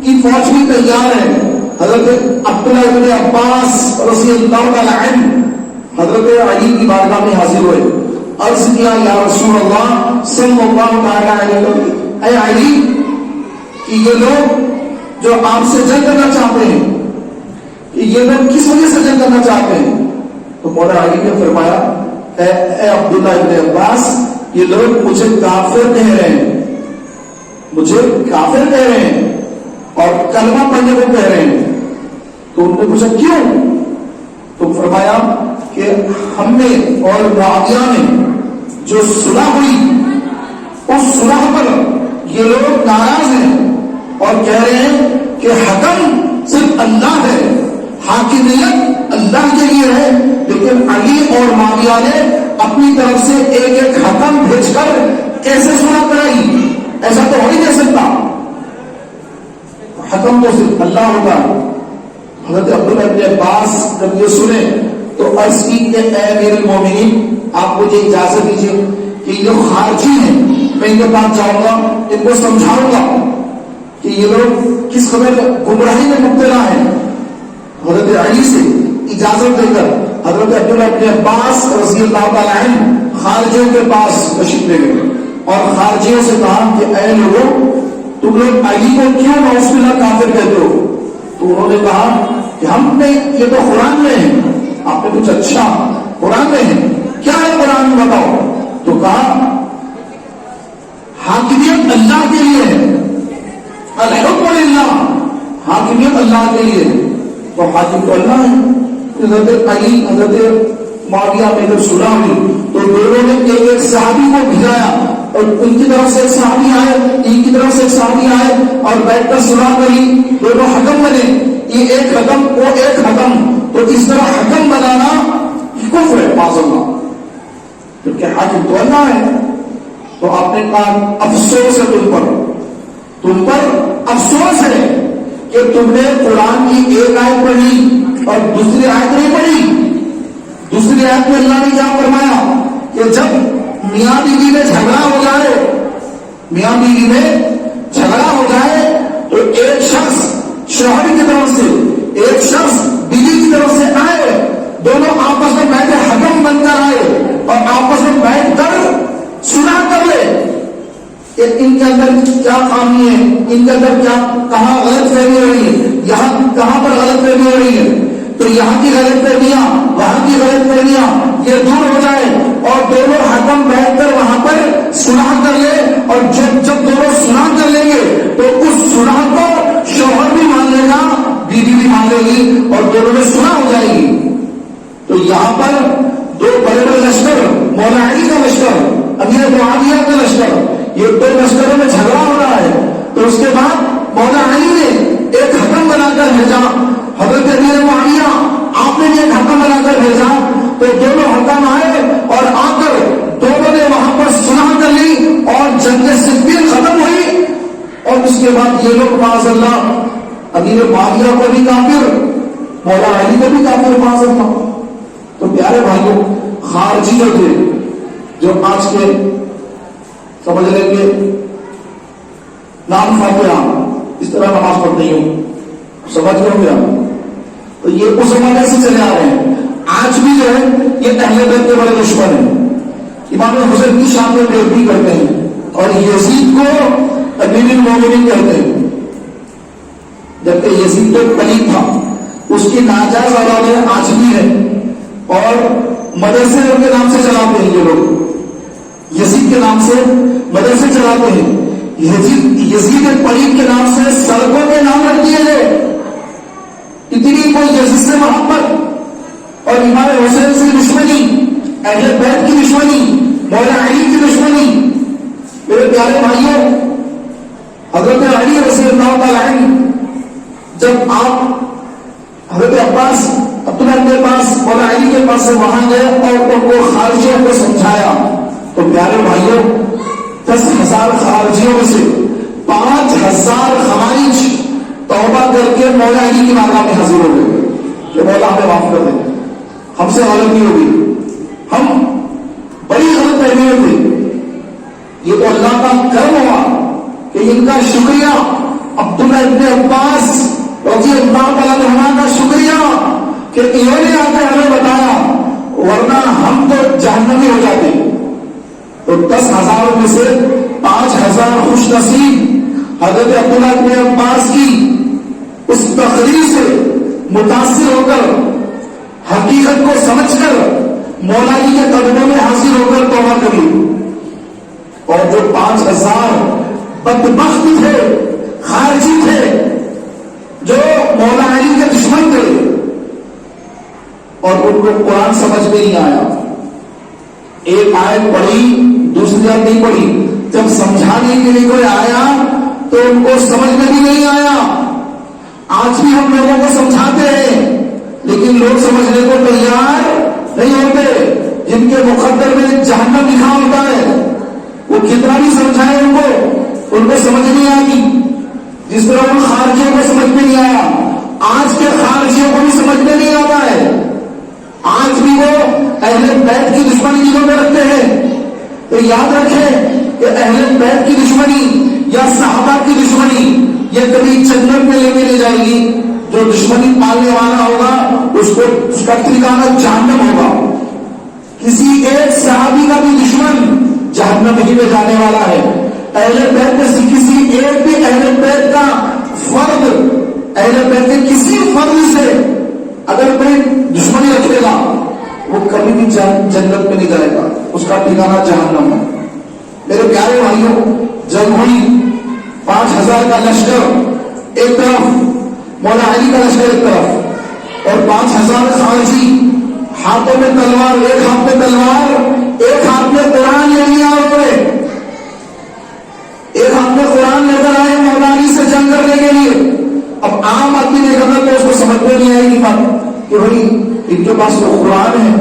کی فوج بھی تیار ہے. حضرت عبداللہ ابن عباس رضی اللہ تعالیٰ عنہ حضرت علی کی بارگاہ میں حاضر ہوئے. عرض کیا یا رسول اللہ صلی اللہ تعالیٰ علیہ وسلم، اے علی، کہ یہ لوگ جو آپ سے جنگ کرنا چاہتے ہیں، کہ یہ لوگ کس وجہ سے جنگ کرنا چاہتے ہیں؟ تو مولا علی نے فرمایا اے عبداللہ ابن عباس، یہ لوگ مجھے کافر کہہ رہے ہیں، مجھے کافر کہہ رہے ہیں اور کلمہ پڑھنے کو کہہ رہے ہیں. تو انہوں نے پوچھا کیوں؟ تو فرمایا کہ ہم نے اور معاویہ نے جو صلح ہوئی اس صلح پر یہ لوگ ناراض ہیں اور کہہ رہے ہیں کہ حکم صرف اللہ ہے، حاکمیت اللہ کے لیے ہے، لیکن علی اور معاویہ نے اپنی طرف سے ایک ایک حکم بھیج کر کیسے صلح کرائی؟ ایسا تو ہو ہی نہیں سکتا، حکم تو صرف اللہ ہوتا ہے. حضرت عبداللہ ابن عباس جب یہ سنے تو عرض کی کہ اے امیر المومنین، آپ مجھے اجازت دیجیے کہ یہ جو خارجی ہیں میں ان کے پاس جاؤں گا، ان کو سمجھاؤں گا کہ یہ لوگ کس قدر گمراہی میں مبتلا ہیں. حضرت علی سے اجازت دے کر حضرت عبداللہ ابن عباس رضی اللہ تعالیٰ عنہ خارجیوں کے پاس تشریف لے گئے اور خارجیوں سے کہا کہ اے لوگوں، تم لوگ علی کو کیوں نعوذ باللہ کافر کہتے ہو؟ تو انہوں نے کہا کہ ہم نے یہ تو قرآن میں ہے. آپ نے کچھ اچھا قرآن میں ہے، کیا ہے قرآن میں بتاؤ؟ تو کہا حاکمیت اللہ کے لیے ہے، الحکم للہ، حاکمیت اللہ کے لیے. تو حاکم تو اللہ ہے. حضرت علی حضرت معاویہ میں جب صلح ہوئی تو دونوں نے ایک ایک صحابی کو بھیجایا اور ان کی طرف سے ایک صحابی آئے، ان کی طرف سے ایک صحابی آئے اور بیٹھ کر صلح کری. دونوں حکم بنے، یہ ایک حکم وہ ایک حکم. تو اس طرح حکم بنانا کفر ہے معاذ اللہ، کیونکہ حاکم تو اللہ ہے. تو آپ نے کہا افسوس ہے تم پر افسوس ہے کہ تم نے قرآن کی ایک آیت پڑھی اور دوسری آیت نہیں پڑھی. دوسری آیت میں اللہ نے کیا فرمایا کہ جب میاں بیوی میں جھگڑا ہو جائے، میاں بیوی میں جھگڑا ہو جائے تو ایک شخص شوہر کی طرف سے ایک شخص بیوی کی طرف سے آئے، دونوں آپس میں بیٹھے حکم بن کر آئے اور آپس میں بیٹھ کر صلح کر لے. کہ ان کے اندر کیا خامی ہے، ان کے اندر کیا کہاں غلط فہمی ہو رہی ہے، یہاں کہاں پر غلط فہمی ہو رہی ہے، تو یہاں کی غلط فہمیاں وہاں کی غلط فہمیاں یہ دور ہو جائے اور دونوں حکم بیٹھ کر وہاں پر سلح کر لے، اور جب دونوں سلح کر لیں گے تو اس سلح کو شوہر بھی مان لے گا، بیوی بھی مان لے گی، اور دونوں میں سلح ہو جائے گی۔ تو یہاں پر دو بڑے بڑے لشکر، مولا علی کا لشکر، امیر معاویہ کا لشکر، یہ دو لشکروں میں جھگڑا ہو رہا ہے۔ تو اس کے بعد مولا علی نے ایک حکم بنا کر بھیجا، حضرت امیر معاویہ آپ نے بھی ایک حکم بنا کر بھیجا، تو دونوں حکم آئے اور آ کر دونوں نے وہاں پر صلح کر لی اور جنگ صفین ختم ہوئی۔ اور اس کے بعد یہ لوگ معاذ اللہ امیر معاویہ کو بھی کافر، مولا علی کو بھی کافر معاذ اللہ۔ تو پیارے بھائیوں، خارجی جو تھے، جو آج کے سمجھ لیں گے نام فاتحہ اس طرح نماز پڑھتے ہوں، سمجھ گئے ہوں گے آپ، تو یہ اس زمانے سے چلے آ رہے ہیں۔ آج بھی جو ہے یہ اہل بیت کے بڑے دشمن ہیں، امام حسین کی شان میں بےعزتی کرتے ہیں اور یزید کو امیر المومنین کہتے ہیں، جبکہ یزید تو پلید تھا، اس کی ناجائز اولادیں آج بھی ہے اور مدرسے کے نام سے چلاتے ہیں یہ لوگ، یزید کے نام سے مدرسے چلاتے ہیں، یزید پلید کے نام سے سڑکوں کے نام رکھ دیے گئے۔ اتنی کوئی یزید سے محبت اور امام حسین سے دشمنی، اہل بیت کی دشمنی، مولا علی کی دشمنی۔ میرے پیارے بھائیوں، حضرت علی رضی اللہ تعالیٰ عنہ جب آپ حضرت عباس عبداللہ کے پاس مولا علی کے پاس سے وہاں گئے اور ان کو خارجیوں کو سمجھایا، تو پیارے بھائیوں 10,000 خارجیوں میں سے 5,000 خوارج توبہ کر کے مولا علی کی بارگاہ میں حاضر ہو گئے کہ مولا ہمیں معاف کر دیں، ہم سے غلطی ہو گئی، ہم بڑی غلط فہمی تھے۔ یہ تو اللہ کا کرم ہوا کہ ان کا شکریہ، عبداللہ ابن عباس رضی اللہ تعالیٰ عنہ کا شکریہ کہ انہوں نے آ کر ہمیں بتایا، ورنہ ہم تو جہنمی ہو جاتے۔ تو 10,000 میں سے 5,000 خوش نصیب حضرت عبداللہ ابن عباس کی اس تقریر سے متاثر ہو کر، حقیقت کو سمجھ کر مولا علی کے قدموں میں حاضر ہو کر توبہ کری، اور جو 5,000 بدبخت تھے، خارجی تھے، جو مولا علی کے دشمن تھے اور ان کو قرآن سمجھ میں نہیں آیا، ایک آیت پڑھی دوسری آیت نہیں پڑھی، جب سمجھانے کے لیے کوئی آیا تو ان کو سمجھ میں بھی نہیں آیا۔ آج بھی ہم لوگوں کو سمجھاتے ہیں لیکن لوگ سمجھنے کو تیار نہیں ہوتے۔ جن کے مقدر میں جہنم لکھا ہوتا ہے وہ کتنا بھی سمجھائے ان کو سمجھ نہیں آتی، جس طرح ان خارجیوں کو سمجھ میں نہیں آیا، آج کے خارجیوں کو بھی سمجھ میں نہیں آتا ہے۔ آج بھی وہ اہل بیت کی دشمنی جنہوں میں رکھتے ہیں، تو یاد رکھیں کہ اہل بیت کی دشمنی یا صحابہ کی دشمنی یہ کبھی جنت میں لے کے لے جائے گی۔ جو دشمنی پالنے والا ہوگا اس کا ٹھکانہ جہنم ہوگا۔ کسی ایک صحابی کا بھی دشمن جہنم ہی میں جانے والا ہے۔ اہل بیت میں سے کسی ایک بھی اہل بیت کا فرد، اہل بیت کے کسی فرد سے اگر کوئی دشمنی رکھے گا وہ کبھی بھی جنت میں نہیں جائے گا، اس کا ٹھکانہ جہنم ہے۔ میرے پیارے بھائیوں، جب ہوئی 5,000 کا لشکر ایک طرف، مولا علی کا لشکر ایک طرف، اور 5,000 خارجی، ہاتھوں میں تلوار، ایک ہاتھ میں تلوار، ایک ہاتھ میں قرآن لے لیا انہوں نے، ایک ہاتھ میں قرآن لے کر آئے مولا علی سے جنگ کرنے کے لیے۔ اب عام آدمی دیکھا تھا تو اس کو سمجھ میں نہیں آئے گی بات کہ بھائی ان کے پاس تو قرآن ہے،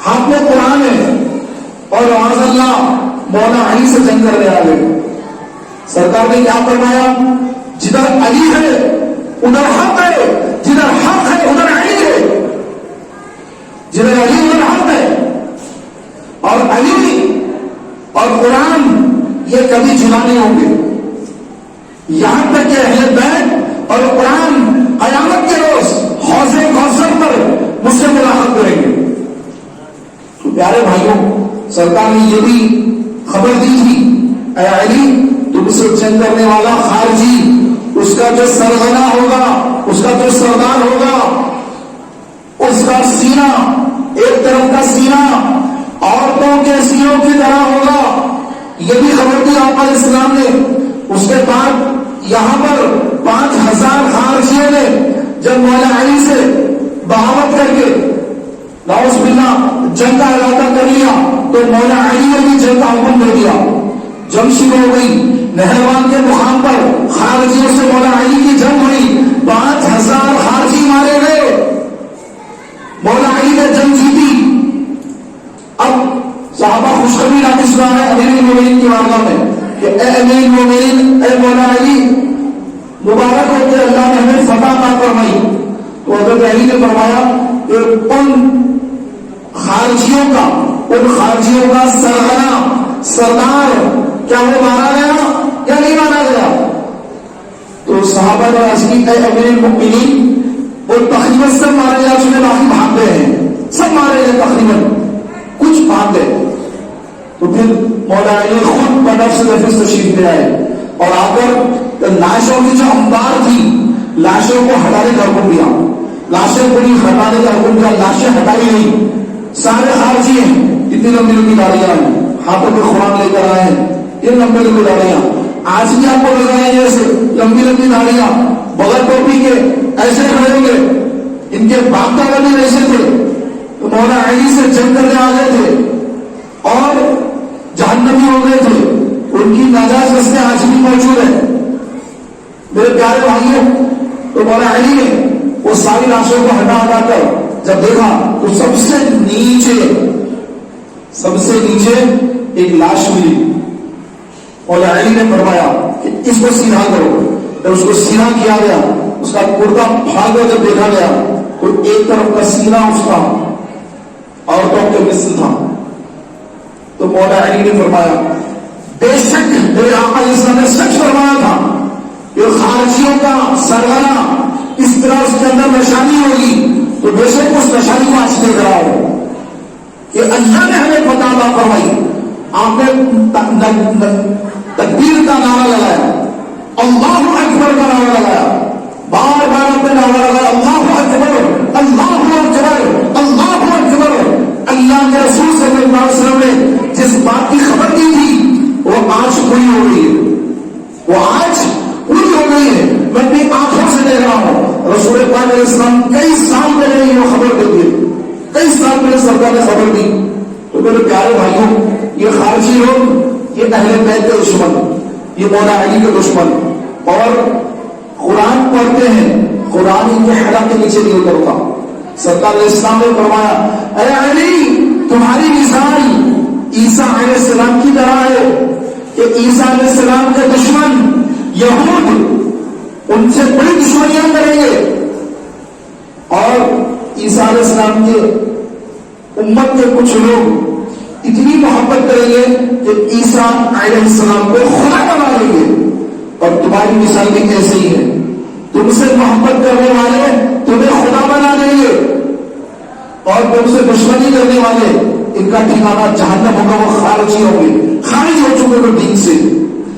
ہاتھ میں قرآن ہے، اور معاذ اللہ مولا علی سے جنگ کرنے آ گئے۔ سرکار نے کیا فرمایا؟ جدھر علی ہے ادھر حق ہے، جدھر حق ہے ادھر علی ہے، جدھر علی ادھر حق ہے، اور علی اور قرآن یہ کبھی جدا نہیں ہوں گے، یہاں تک کہ اہل بیت اور قرآن قیامت کے روز حوض کوثر پر مجھ سے ملاقات کریں گے۔ تو پیارے بھائیوں، سرکار نے یہ بھی خبر دی تھی اے علی تم سے جنگ کرنے والا خارجی، اس کا جو سرغنہ ہوگا، اس کا جو سردار ہوگا، اس کا سینہ، ایک طرف کا سینہ عورتوں کے سینوں کی طرح ہوگا. یہ بھی خبر دی آپ علیہ السلام نے. اس کے بعد یہاں پر 5000 خارجیوں نے جب مولا علی سے بغاوت کر کے نعوذ باللہ جنگ کا ارادہ کر لیا تو مولا علی نے بھی جنگ کا حکم دے دیا. جنگ شروع ہو گئی. نہروان کے مقام پر خارجیوں سے مولا علی کی جنگ ہوئی. 5000 خارجی مارے گئے. مولا علی نے جنگ جیتی. اب صحابہ خوشخبری لاتے سنا ہے امیر المومنین کی بارگاہ میں کہ اے امیر المومنین، اے مولا علی، مبارک ہو کہ اللہ نے ہمیں فتح عطا فرمائی. تو حضرت علی نے فرمایا کہ ان خارجیوں کا سرغنہ، سردار، کیا وہ مارا گیا یا نہیں مارا گیا؟ تو صحابہ نے عرض کی اے امیر المومنین، وہ تقریباً سب مارے جا چکے، باقی بھاگ گئے ہیں. سب مارے گئے تقریباً، کچھ بھاگ گئے. تو پھر مولا علی خود بنفس نفس تشریف لے آئے اور آ کر لاشوں کی جو انبار تھی، لاشوں کو ہٹانے کا حکم دیا. لاشیں پوری ہٹانے کا حکم دیا. لاشیں ہٹائی نہیں. سارے خارجی ہیں، اتنی لمبی لمبی گاڑیاں ہیں، ہاتھوں میں قرآن لے کر آئے ہیں، یہ لمبی لمبی گاڑیاں. آج بھی آپ کو لگائیں جیسے لمبی لمبی گاڑیاں بغیر ٹوپی کے ایسے کھڑے ہوں گے. ان کے باپ دادا بھی ایسے تھے. تو مولا علی سے جنگ کرنے آ گئے تھے اور جہنمی ہو گئے تھے. ان کی ناجائز رسمیں آج بھی موجود ہیں. میرے پیارے بھائیوں، تو مولا علی نے وہ ساری لاشوں کو ہٹا کر جب دیکھا تو سب سے نیچے ایک لاش ملی. مولا علی نے فرمایا کہ اس کو سیدھا کرو. جب اس کو سیدھا کیا گیا، اس کا کرتا پھاڑا جب دیکھا گیا تو ایک طرف کا سینہ اس کا عورتوں کے مثل تھا. تو مولا علی نے فرمایا بے شک میرے آقا علیہ السلام نے سچ فرمایا تھا کہ خارجیوں کا سرغنہ اس طرح اس کے اندر نشانی ہوگی. تو بے شک اس نشانی کو آج دیکھ رہا ہو کہ اللہ نے ہمیں فتح عطا فرمائی. آپ نے تکبیر کا نعرہ لگایا، اللہ اکبر کا نعرہ لگایا، بار بار آپ نے نعرہ لگایا اللہ اکبر، اللہ اکبر، اللہ اکبر. اللہ کے رسول صلی اللہ علیہ وسلم نے جس بات کی خبر دی تھی وہ آج پوری ہو گئی ہے. وہ آج پوری ہو گئی ہے. میں اپنی آنکھوں سے دیکھ رہا ہوں. رسول پاک علیہ السلام کئی سال پہلے یہ خبر دے دی، کئی سال پہلے سرکار نے خبر دی. تو میرے پیارے بھائیوں، یہ خارجی لوگ، یہ اہل بیت کے دشمن، یہ مولا علی کے دشمن، اور قرآن پڑھتے ہیں، قرآن ان کے حلق کے نیچے نہیں اترتا. سرکار علیہ السلام نے فرمایا اے علی، تمہاری مثال عیسیٰ علیہ السلام کی طرح ہے کہ عیسیٰ علیہ السلام کے دشمن یہود ان سے بڑی دشمنیاں کریں گے، اور عیسیٰ علیہ السلام کے امت کے کچھ لوگ اتنی محبت کریں گے کہ عیسیٰ علیہ السلام کو خدا بنا لیں گے. اور تمہاری مثال بھی ایسے ہی ہے. تم سے محبت کرنے والے تمہیں خدا بنا دیں گے، اور تم سے دشمنی کرنے والے ان کا ٹھکانہ جہنم ہوگا. وہ خارجی ہوں گے، خارج ہو چکے ہیں دین سے.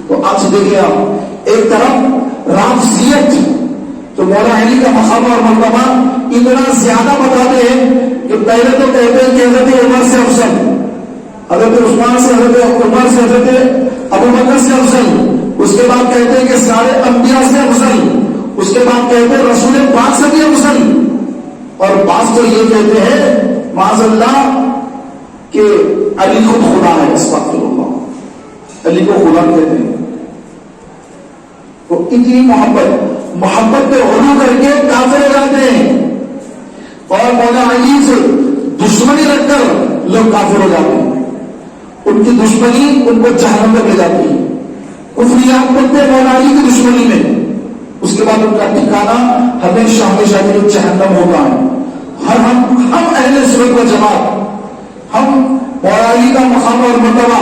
تو آج دیکھیے آپ، ایک طرف رافضیت تو مولا علی کا مقام اور مرتبہ اتنا زیادہ بتاتے ہیں کہ پہلے تو کہتے ہیں کہ حضرت عمر سے افضل، حضرت عثمان سے، حضرت عمر سے، حضرت ابوبکر سے افضل. اس کے بعد کہتے ہیں کہ سارے انبیاء سے افضل. اس کے بعد کہتے ہیں رسول پاک سے بھی افضل. اور بعض تو یہ کہتے ہیں معاذ اللہ کہ علی خود خدا ہے. اس وقت علی کو خدا کہتے ہیں. تو اتنی محبت پہ غلو کر کے کافر ہو جاتے ہیں، اور مولا علی سے دشمنی رکھ کر لوگ کافر ہو جاتے ہیں. ان کی دشمنی ان کو جہنم میں لے جاتی ہے. کفریات کرتے ہیں مولا علی کی دشمنی میں، اس کے بعد ان کا ٹھکانہ ہمیشہ ہمیشہ کے لیے جہنم ہوتا ہے. ہم اہل سنت و جماعت، ہم مولا علی کا مقام اور مرتبہ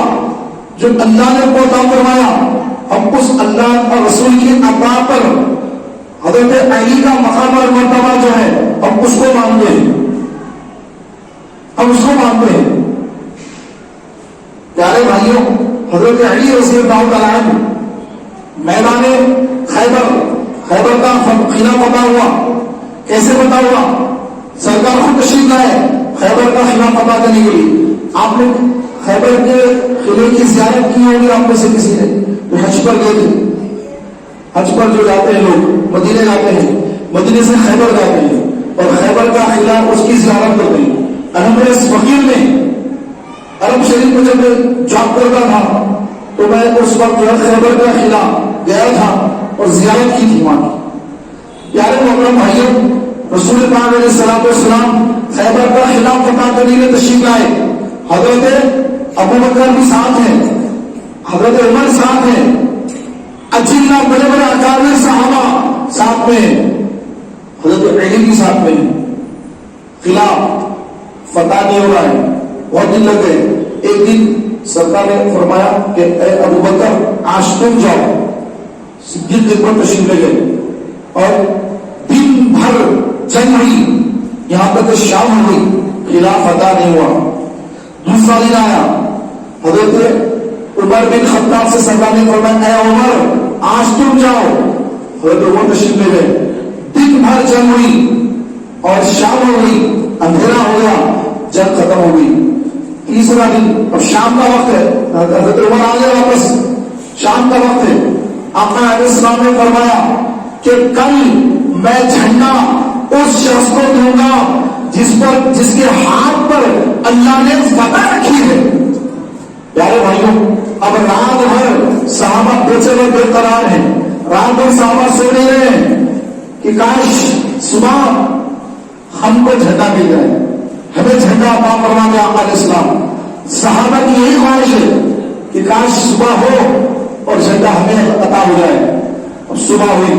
جو اللہ نے کو عطا فرمایا، ہم اس اللہ اور رسول کی عطا پر حضرت علی کا مقام اور مرتبہ جو ہے ہم اس کو مانتے ہیں. ہم اس کو مانتے ہیں. پیارے بھائیوں، حضرت علی رضی اللہ تعالیٰ عنہ میدان خیبر کا قلعہ فتح ہوا. کیسے فتح ہوا؟ سرکار خود تشریف لائے خیبر کا قلعہ فتح کرنے کے لیے. آپ نے خیبر کے قلعے کی زیارت کی ہوگی آپ میں سے کسی نے جو حج پر گئے تھے. حج پر جو جاتے ہیں لوگ مدینے جاتے ہیں, مدینے سے خیبر جاتے ہیں اور خیبر کا قلعہ اس کی زیارت کرتے ہیں. الحمد اس فقیر نے عرب شریف میں جب جاب کرتا تھا تو میں اس وقت جو ہے خیبر کا قلعہ گیا تھا اور زیارت کی تھی وہاں کی. پیارے محترم بھائیوں, رسول پاک علیہ الصلوۃ والسلام خیبر کا قلعہ فتح کرنے کے لیے تشریف لائے. حضرت ابو بکر بھی ساتھ ہیں, حضرت عمر ساتھ ہیں, اجلہ بڑے بڑے اکابر صحابہ ساتھ میں, حضرت علی بھی ساتھ میں. قلعہ فتح نہیں ہو رہا ہے, بہت دن لگ گئے. ایک دن سرکار نے فرمایا کہ اے ابو بکر آج تم جاؤ. صدیق اکبر تشریف لے گئے اور دن بھر جنگ ہوئی, یہاں تک شام ہو گئی, قلعہ فتح نہیں ہوا. دوسرا دن آیا, حضرت عمر بن خطاب سے سرکار نے فرمایا اے عمر آج تم جاؤ. حضرت عمر تشریف لے گئے. دن بھر جنگ ہوئی اور شام ہو گئی, اندھیرا ہو گیا, جنگ ختم ہو گئی. تیسرا دن, اب شام کا وقت ہے, حضرت عمر آ گئے واپس, شام کا وقت ہے. آقا علیہ السلام نے فرمایا کہ کل میں جھنڈا اس شخص کو دوں گا جس کے ہاتھ پر اللہ نے فتح رکھی ہے. پیارے بھائیوں, اب رات بھر صحابہ بے چین اور بے قرار ہیں, رات بھر صحابہ سو نہیں رہے ہیں کہ کاش صبح ہم کو جھنڈا مل جائے, ہمیں جھنڈا عطا فرما دے آقا علیہ السلام. صحابہ کی یہی خواہش ہے کہ کاش صبح ہو اور جھنڈا ہمیں عطا ہو جائے. اب صبح ہوئی,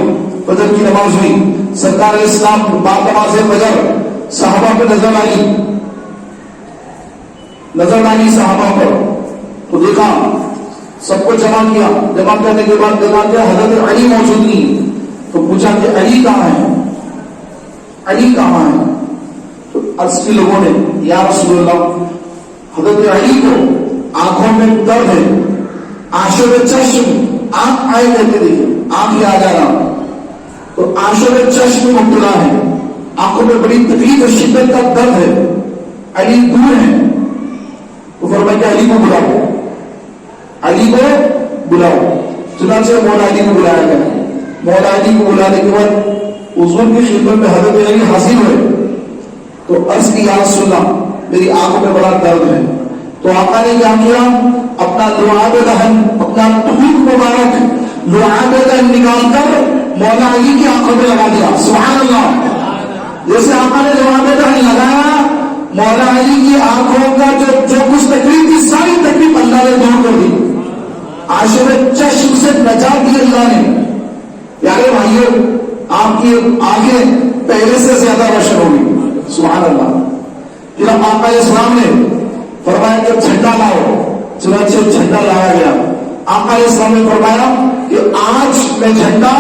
فجر کی نماز ہوئی, سرکار علیہ السلام بعد نماز فجر صحابہ پہ نظر آئی صحابہ پر, تو دیکھا سب کو جمع کیا. جمع کرنے کے بعد دیکھا کہ حضرت علی موجود نہیں, تو پوچھا کہ علی کہاں ہے, علی کہاں ہے؟ تو عرض کی لوگوں نے یا رسول اللہ حضرت علی کو آنکھوں میں درد ہے, آنسو میں چشم آنکھ آئے کہتے دیکھیے آنکھ آ جا رہا, تو آنسو میں چشم مبتلا ہے, آنکھوں میں بڑی تکلیف اور شدت کا درد ہے, علی دور ہے. تو فرمایا کہ علی کو بلاؤ, علی کو بلاؤ. چنانچہ مولا علی کو بلایا گیا. مولا علی کو بلانے کے بعد حضور کی خدمت میں حضرت علی حاضر ہوئے. تو عرض کی یا رسول اللہ میری آنکھوں میں بڑا درد ہے. تو آقا نے کیا کیا, اپنا لعاب دہن, اپنا تھوک مبارک لعاب دہن نکال کر مولا علی کی آنکھوں میں لگا دیا. سبحان اللہ. جیسے آقا نے لعاب دہن لگایا, مولا علی کی آنکھوں کا جو کچھ تکلیف تھی ساری تکلیف اللہ نے دور کر دی. آنسو میں چشم سے نجات دی اللہ نے. پیارے بھائیوں, آپ کی آنکھیں پہلے سے زیادہ روشن ہوگی. سبحان اللہ. پھر آقا السلام نے فرمایا کہ جھنڈا لاؤ. چنانچہ جھنڈا لایا گیا. آقا علیہ السلام نے فرمایا کہ آج میں جھنڈا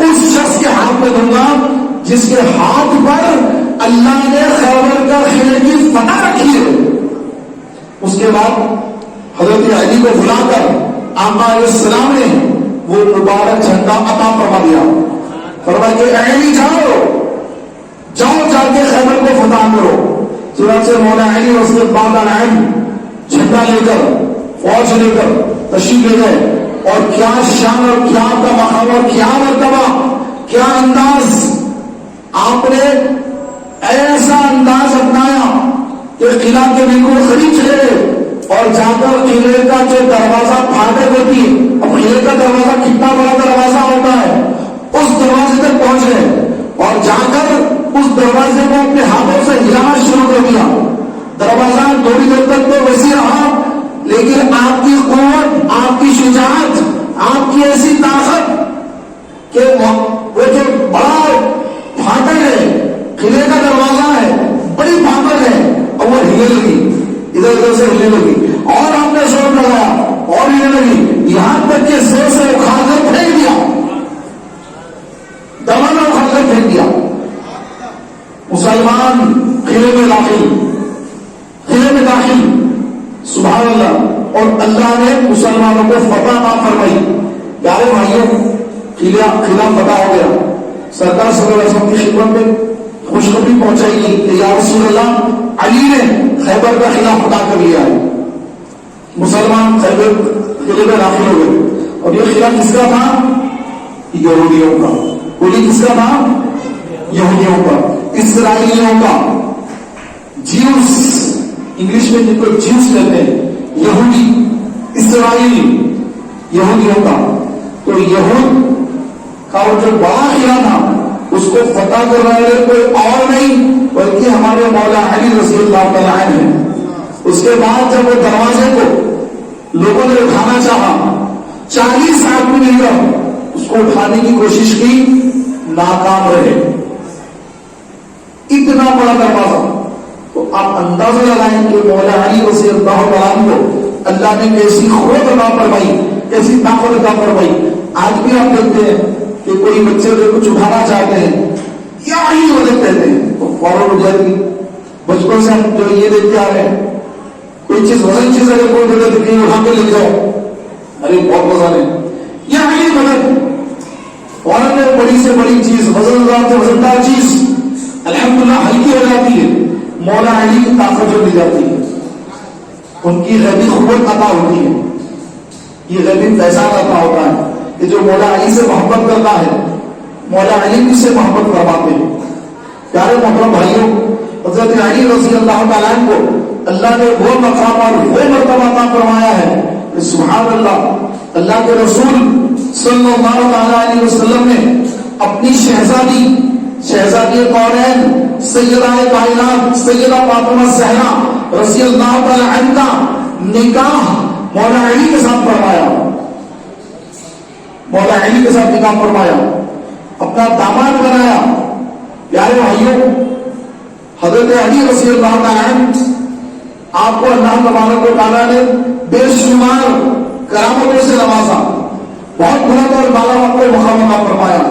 اس شخص کے ہاتھ میں دوں گا جس کے ہاتھ پر اللہ نے خیبر کا قلعے کی فتح رکھی ہے. اس کے بعد حضرت علی کو بلا کر آقا علیہ السلام نے وہ مبارک جھنڈا عطا فرما دیا. فرمایا کہ اے علی جاؤ جا کے خیبر کو فتح کرو. چنانچہ مولا علی رضی اللہ عنہ جھنڈا لے کر, فوج لے کر تشریف لے گئے. اور کیا شان اور کیا کا مقام اور کیا مرتبہ, کیا انداز, آپ نے ایسا انداز اپنایا کہ قلعہ کے بالکل قریب چلے گئے اور جا کر قلعے کا جو دروازہ پھاٹک ہوتی ہے, اب قلعے کا دروازہ کتنا بڑا دروازہ ہوتا ہے, اس دروازے تک پہنچ گئے اور جا کر اس دروازے کو اپنے ہاتھوں سے ہلانا شروع کر دیا. دروازہ تھوڑی دیر تک تو ویسے رہا, لیکن آپ کی قوت, آپ کی شجاعت, آپ کی ایسی طاقت کہ وہ جو بڑا پھاٹک ہے, قلعے کا دروازہ ہے, بڑی پھاٹک ہے, اور وہ ہلنے لگی, ادھر ادھر سے ہلنے لگی, اور آپ نے زور لگایا اور ہلنے لگی, یہاں تک کہ زور سے اکھاڑ کر پھینک دیا, دروازہ اکھاڑ کر پھینک دیا. مسلمان قلعے میں داخل, سبحان اللہ. اور اللہ نے مسلمانوں کو فتح عطا فرمائی. پیارے بھائیوں قلعہ فتح ہو گیا. سرکار صلی اللہ علیہ وسلم کی خدمت میں خوشخبری پہنچائی گئی کہ یا رسول اللہ علی نے خیبر کا قلعہ فتح کر لیا ہے. مسلمان خیبر قلعے میں داخل ہو گئے اور یہ قلعہ کس کا تھا؟ یہودیوں کا. بولی کس کا تھا؟ یہودیوں کا، اسرائیلیوں کا. جیوس انگلش میں جن کو جیوس کہتے ہیں، یہودی، اسرائیلی، یہودیوں کا. تو یہود کا وہ جو بڑا قلعہ تھا اس کو فتح کر رہے کوئی اور نہیں بلکہ ہمارے مولا علی رضی اللہ تعالیٰ عنہ ہیں. اس کے بعد جب وہ دروازے کو لوگوں نے اٹھانا چاہا، 40 آدمی مل کر اس کو اٹھانے کی کوشش کی، ناکام رہے. اتنا بڑا دروازہ. تو آپ اندازہ لگائیں کہ مولا علی رضی اللہ تعالیٰ عنہ کو اللہ نے کیسی قوت عطا فرمائی، کیسی طاقت عطا فرمائی. آج بھی آپ دیکھتے ہیں کہ کوئی بچے کو کچھ اٹھانا چاہتے ہیں یا ہی مدد کہتے ہیں تو فوراً ہو جاتی. بچپن سے ہم جو یہ دیکھتے آ رہے ہیں، کوئی چیز وزن چیز اگر کوئی دے دے تو کہیں اٹھا کے لے جاؤ، ارے بہت وزن ہے، یا ہی مدد. فوراً میں بڑی سے بڑی چیز، وزن سے وزندار چیز الحمدللہ ہلکی ہو جاتی ہے. مولا علی کی طاقت جو دی جاتی ہے، ان کی غیبی قوت عطا ہوتی ہے. یہ غیبی فیضان عطا ہوتا ہے کہ جو مولا علی سے محبت کرتا ہے مولا علی بھی سے محبت فرماتے ہیں. پیارے محترم بھائیوں، حضرت علی رضی اللہ تعالیٰ عنہ کو اللہ نے وہ مقام اور وہ مرتبہ عطا فرمایا ہے کہ سبحان اللہ، اللہ کے رسول صلی اللہ تعالیٰ علیہ وسلم نے اپنی شہزادی کونین سیدہ کائنات سیدہ فاطمہ زہرا رضی اللہ تعالیٰ عنہ کا نکاح مولا علی کے ساتھ فرمایا. مولا علی کے ساتھ نکاح فرمایا، اپنا داماد بنایا. پیارے بھائیوں، حضرت علی رضی اللہ تعالیٰ عنہ آپ کو اللہ تبارک و تعالیٰ نے بے شمار کرامتوں سے نوازا، بہت بلند اور بالا مقام مقام عطا فرمایا.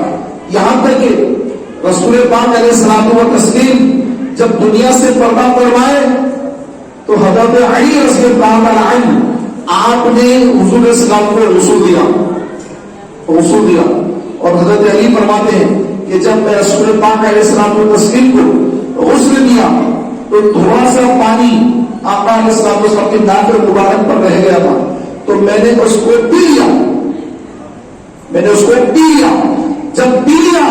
یہاں تک کہ رسول پاک علیہ الصلوۃ والتسلیم جب دنیا سے پردہ فرمائے تو حضرت علی رضی اللہ تعالیٰ عنہ آپ نے حضور اسلام کو غسل دیا. اور حضرت علی فرماتے ہیں کہ جب میں رسول پاک علیہ السلام کو تسلیم کو غسل دیا تو تھوڑا سا پانی آقا علیہ السلام کے ناک مبارک پر رہ گیا تھا، تو میں نے اس کو پی لیا. جب پی لیا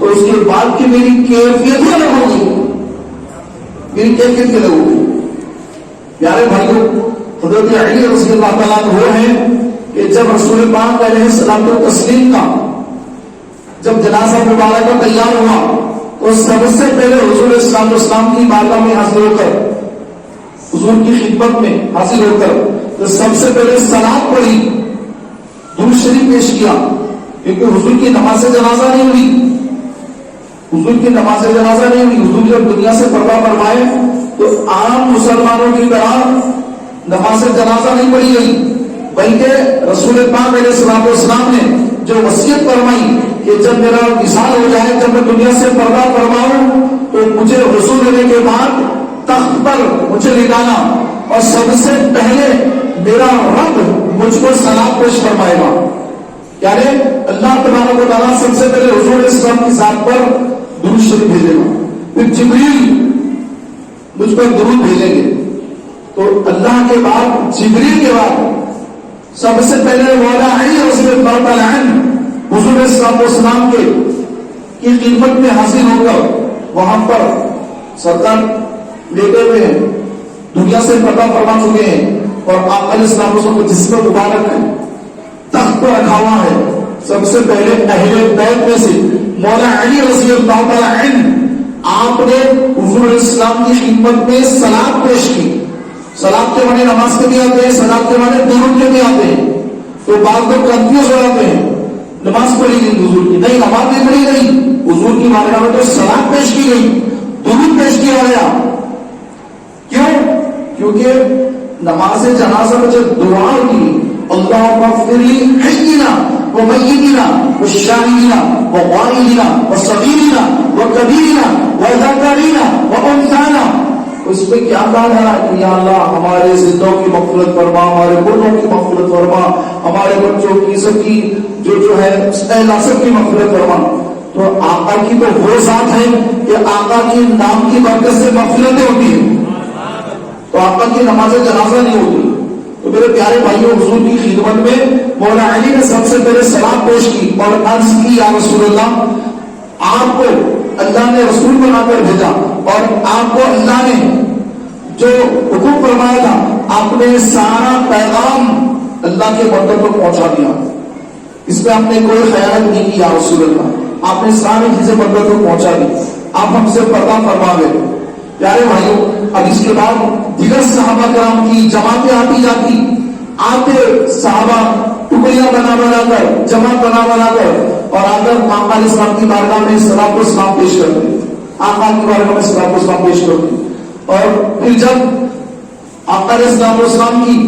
تو اس کے بعد کی میری کیفیت الگ ہو گئی، میری کیفیت الگ ہو گئی. پیارے بھائیوں، حضرت علی رضی اللہ تعالیٰ وہ ہیں کہ جب رسول پاک علیہ السلام کو تسلیم کا جب جنازہ مبارکہ تیار ہوا تو سب سے پہلے حضور اسلام کی بارگاہ میں حاضر ہو کر، حضور کی خدمت میں حاضر ہو کر تو سب سے پہلے صلات پڑھی، درود شریف پیش کیا. کیونکہ حضور کی نماز جنازہ نہیں ہوئی. حضور جب دنیا سے پردہ فرمائے تو عام مسلمانوں کی طرح نماز جنازہ نہیں پڑھی گئی، بلکہ رسول پاک علیہ السلام نے جو وصیت فرمائی کہ جب میرا وصال ہو جائے، جب میں دنیا سے پردہ فرماؤں تو مجھے غسل دینے کے بعد تخت پر مجھے لٹانا اور سب سے پہلے میرا رب مجھ کو سلام پیش فرمائے گا. یعنی اللہ تبارک و تعالیٰ سب سے پہلے حضور اسلام کی ذات پر درود شریف بھیجے گا، پھر جبریل مجھ پر درود بھیجیں گے. تو اللہ کے بعد جبریل کے بعد سب سے پہلے مولا علی رضی اللہ تعالیٰ عنہ حضور اسلام کی خدمت میں حاضر ہو کر وہاں پر سرکار لیٹے ہوئے ہیں، دنیا سے پردہ فرما چکے ہیں اور آپ علیہ السلام کو جسم مبارک ہے تخت پر رکھا ہوا ہے. سب سے پہلے اہل بیت میں سے مولا علی رضی اللہ تعالیٰ عنہ آپ نے حضور اسلام کی خدمت میں سلام پیش کی. سلام کے معنی نماز کے بھی آتے ہیں، سلام کے معنی درود کے بھی آتے ہیں. تو بعض لوگ کنفیوز ہو جاتے ہیں، نماز پڑھی گئی حضور کی، نہیں نماز نہیں پڑھی گئی، حضور کی بارگاہ میں تو سلام پیش کی گئی، درود پیش کیا گیا. کیوں؟ کیونکہ نماز جنازہ میں جو دعا ہوتی اللہم اغفر لی حینا ومیتنا والشاہدین وغائبنا وصغیرنا وکبیرنا وذکرنا وانثانا، اس میں کیا کہا جا رہا ہے کہ یا اللہ ہمارے زندوں کی مغفرت فرما، ہمارے مردوں کی مغفرت فرما، ہمارے بچوں کی سب کی جو ہے اللہ سب کی مغفرت فرما. تو آقا کی تو وہ ذات ہے کہ آقا کی نام کی برکت سے مغفرتیں ہوتی ہیں. تو آقا کی نماز جنازہ نہیں ہوتی. تو میرے پیارے بھائیوں، حضور کی خدمت میں مولا علی نے سب سے پہلے سلام پیش کی اور عرض کی یا رسول اللہ، آپ کو اللہ نے رسول بنا کر بھیجا اور آپ کو اللہ نے جو حکم فرمایا تھا آپ نے سارا پیغام اللہ کے بندوں کو پہنچا دیا. اس میں آپ نے کوئی خیانت نہیں کی یا رسول اللہ، آپ نے ساری چیزیں بندوں کو پہنچا دی. آپ ہم سے پردہ فرما گئے. پیارے بھائیوں، اب اس کے بعد دیگر صحابہ کرام کی جماعتیں آتی جاتی، آتے صحابہ ٹکڑیاں بنا بنا کر، جماعت بنا بنا کر اور آ کر آقا علیہ السلام کی بارگاہ میں صلاۃ و سلام پیش کرتے. آقا کی بارگاہ میں صلاۃ و سلام پیش کرتے. اور پھر جب آقا علیہ السلام کی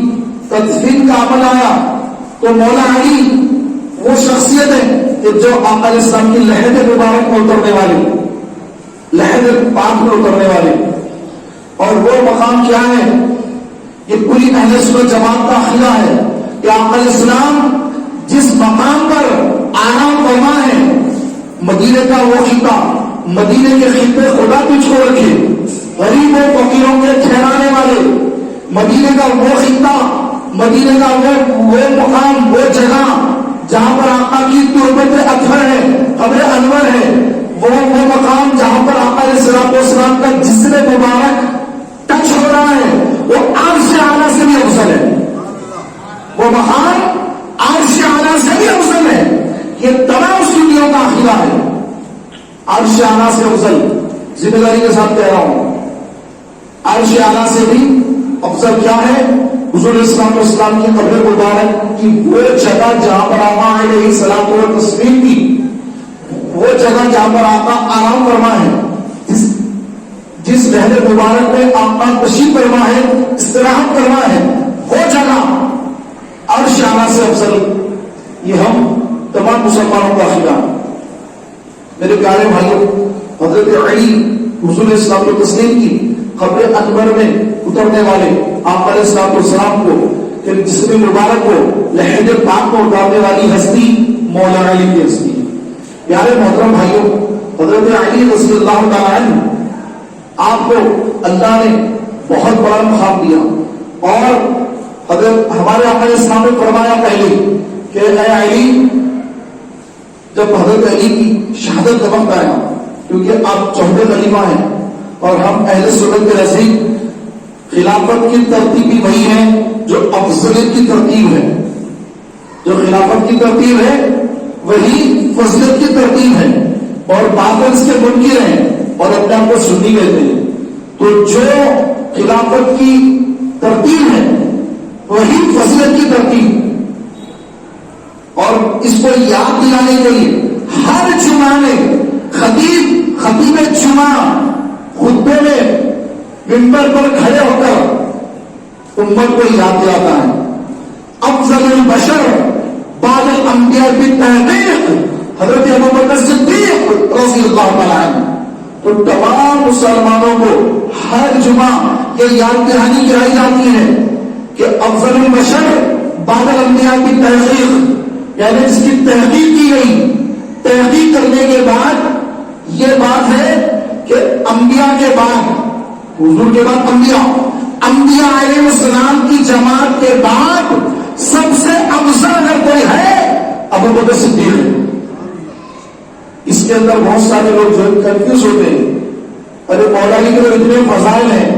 تدفین کا عمل آیا تو مولا علی وہ شخصیت ہے کہ جو آقا علیہ السلام کی لحد مبارک میں اترنے والی، لحد پاک میں اترنے والے. اور وہ مقام کیا ہے؟ یہ پوری اہل سنت جماعت کا عقیدہ ہے کہ آقا علیہ السلام جس مقام پر آرام فرما ہے، مدینے کا وہ خطہ، مدینے کے خطے خدا تجھ کو رکھے، غریبوں فقیروں کے ٹھہرانے والے، مدینے کا وہ خطہ، مدینے کا وہ مقام، وہ جگہ جہاں پر آقا کی تربت اطہر ہے، قبر انور ہے، وہ مقام جہاں پر آقا علیہ السلام کا جسم مبارک ٹچ ہو رہا ہے، وہ عرش اعلیٰ سے بھی افضل ہے. وہ مقام عرش اعلیٰ سے بھی افضل ہے. یہ تمام سنیوں کا عقیدہ ہے. عرش اعلیٰ سے افضل، ذمہ داری کے ساتھ کہہ رہا ہوں، عرش اعلیٰ سے بھی افضل کیا ہے؟ حضور اسلام کی قبر مبارک کی وہ جگہ جہاں پر آقا علیہ الصلوۃ والتسلیم کی، وہ جگہ جہاں پر آقا آرام فرما ہے، جس لہد مبارک میں آقا تشریف فرما ہے، استراحت فرما ہے، وہ جگہ عرش اعلیٰ سے افضل. یہ ہم تمام مسلمانوں کا عقیدہ. میرے پیارے بھائیوں، حضرت علی حضور اسلام کو تسلیم کی قبر انور میں اترنے والے آقا علیہ السلام کو، پھر جسم مبارک کو لہد پاک کو اتارنے والی ہستی مولا علی کی ہستی. پیارے محترم بھائیوں، حضرت علی رضی اللہ تعالیٰ عنہ آپ کو اللہ نے بہت بڑا مقام دیا. اور حضرت ہمارے آقا علیہ السلام نے فرمایا پہلے کہ اے علی، جب حضرت علی کی شہادت کا وقت آیا، کیونکہ آپ چوتھے خلیفہ ہیں اور ہم اہل سنت کے نزدیک خلافت کی ترتیب بھی وہی ہے جو افضلیت کی ترتیب ہے. جو خلافت کی ترتیب ہے وہی فضیلت کی ترتیب ہے. اور باطل اس کے منکر ہیں اور اپنے آپ کو سنی کہتے ہیں. تو جو خلافت کی ترتیب ہے وہی فضیلت کی ترتیب. اور اس کو یاد دلانے کے لیے ہر جمعہ میں خطیب جمعہ خطبے میں منبر پر کھڑے ہو کر امت کو یاد دلاتا ہے. افضل البشر بعد الانبیاء بالتحقیق حضرت ابوبکر صدیق رضی اللہ تعالیٰ عنہ. تو تمام مسلمانوں کو ہر جمعہ یہ یاد دہانی کرائی جاتی ہے کہ افضل البشر بعد الانبیاء بالتحقیق، یعنی جس کی تحقیق کی گئی، تحقیق کرنے کے بعد یہ بات ہے کہ انبیاء کے بعد، حضور کے بعد انبیاء علیہ السلام کی جماعت کے بعد سب سے افضل اگر کوئی ہے ابوبکر صدیق ہے. اس کے اندر بہت سارے لوگ جو کنفیوز ہوتے ہیں، ارے مولا علی کے تو اتنے فضائل ہیں،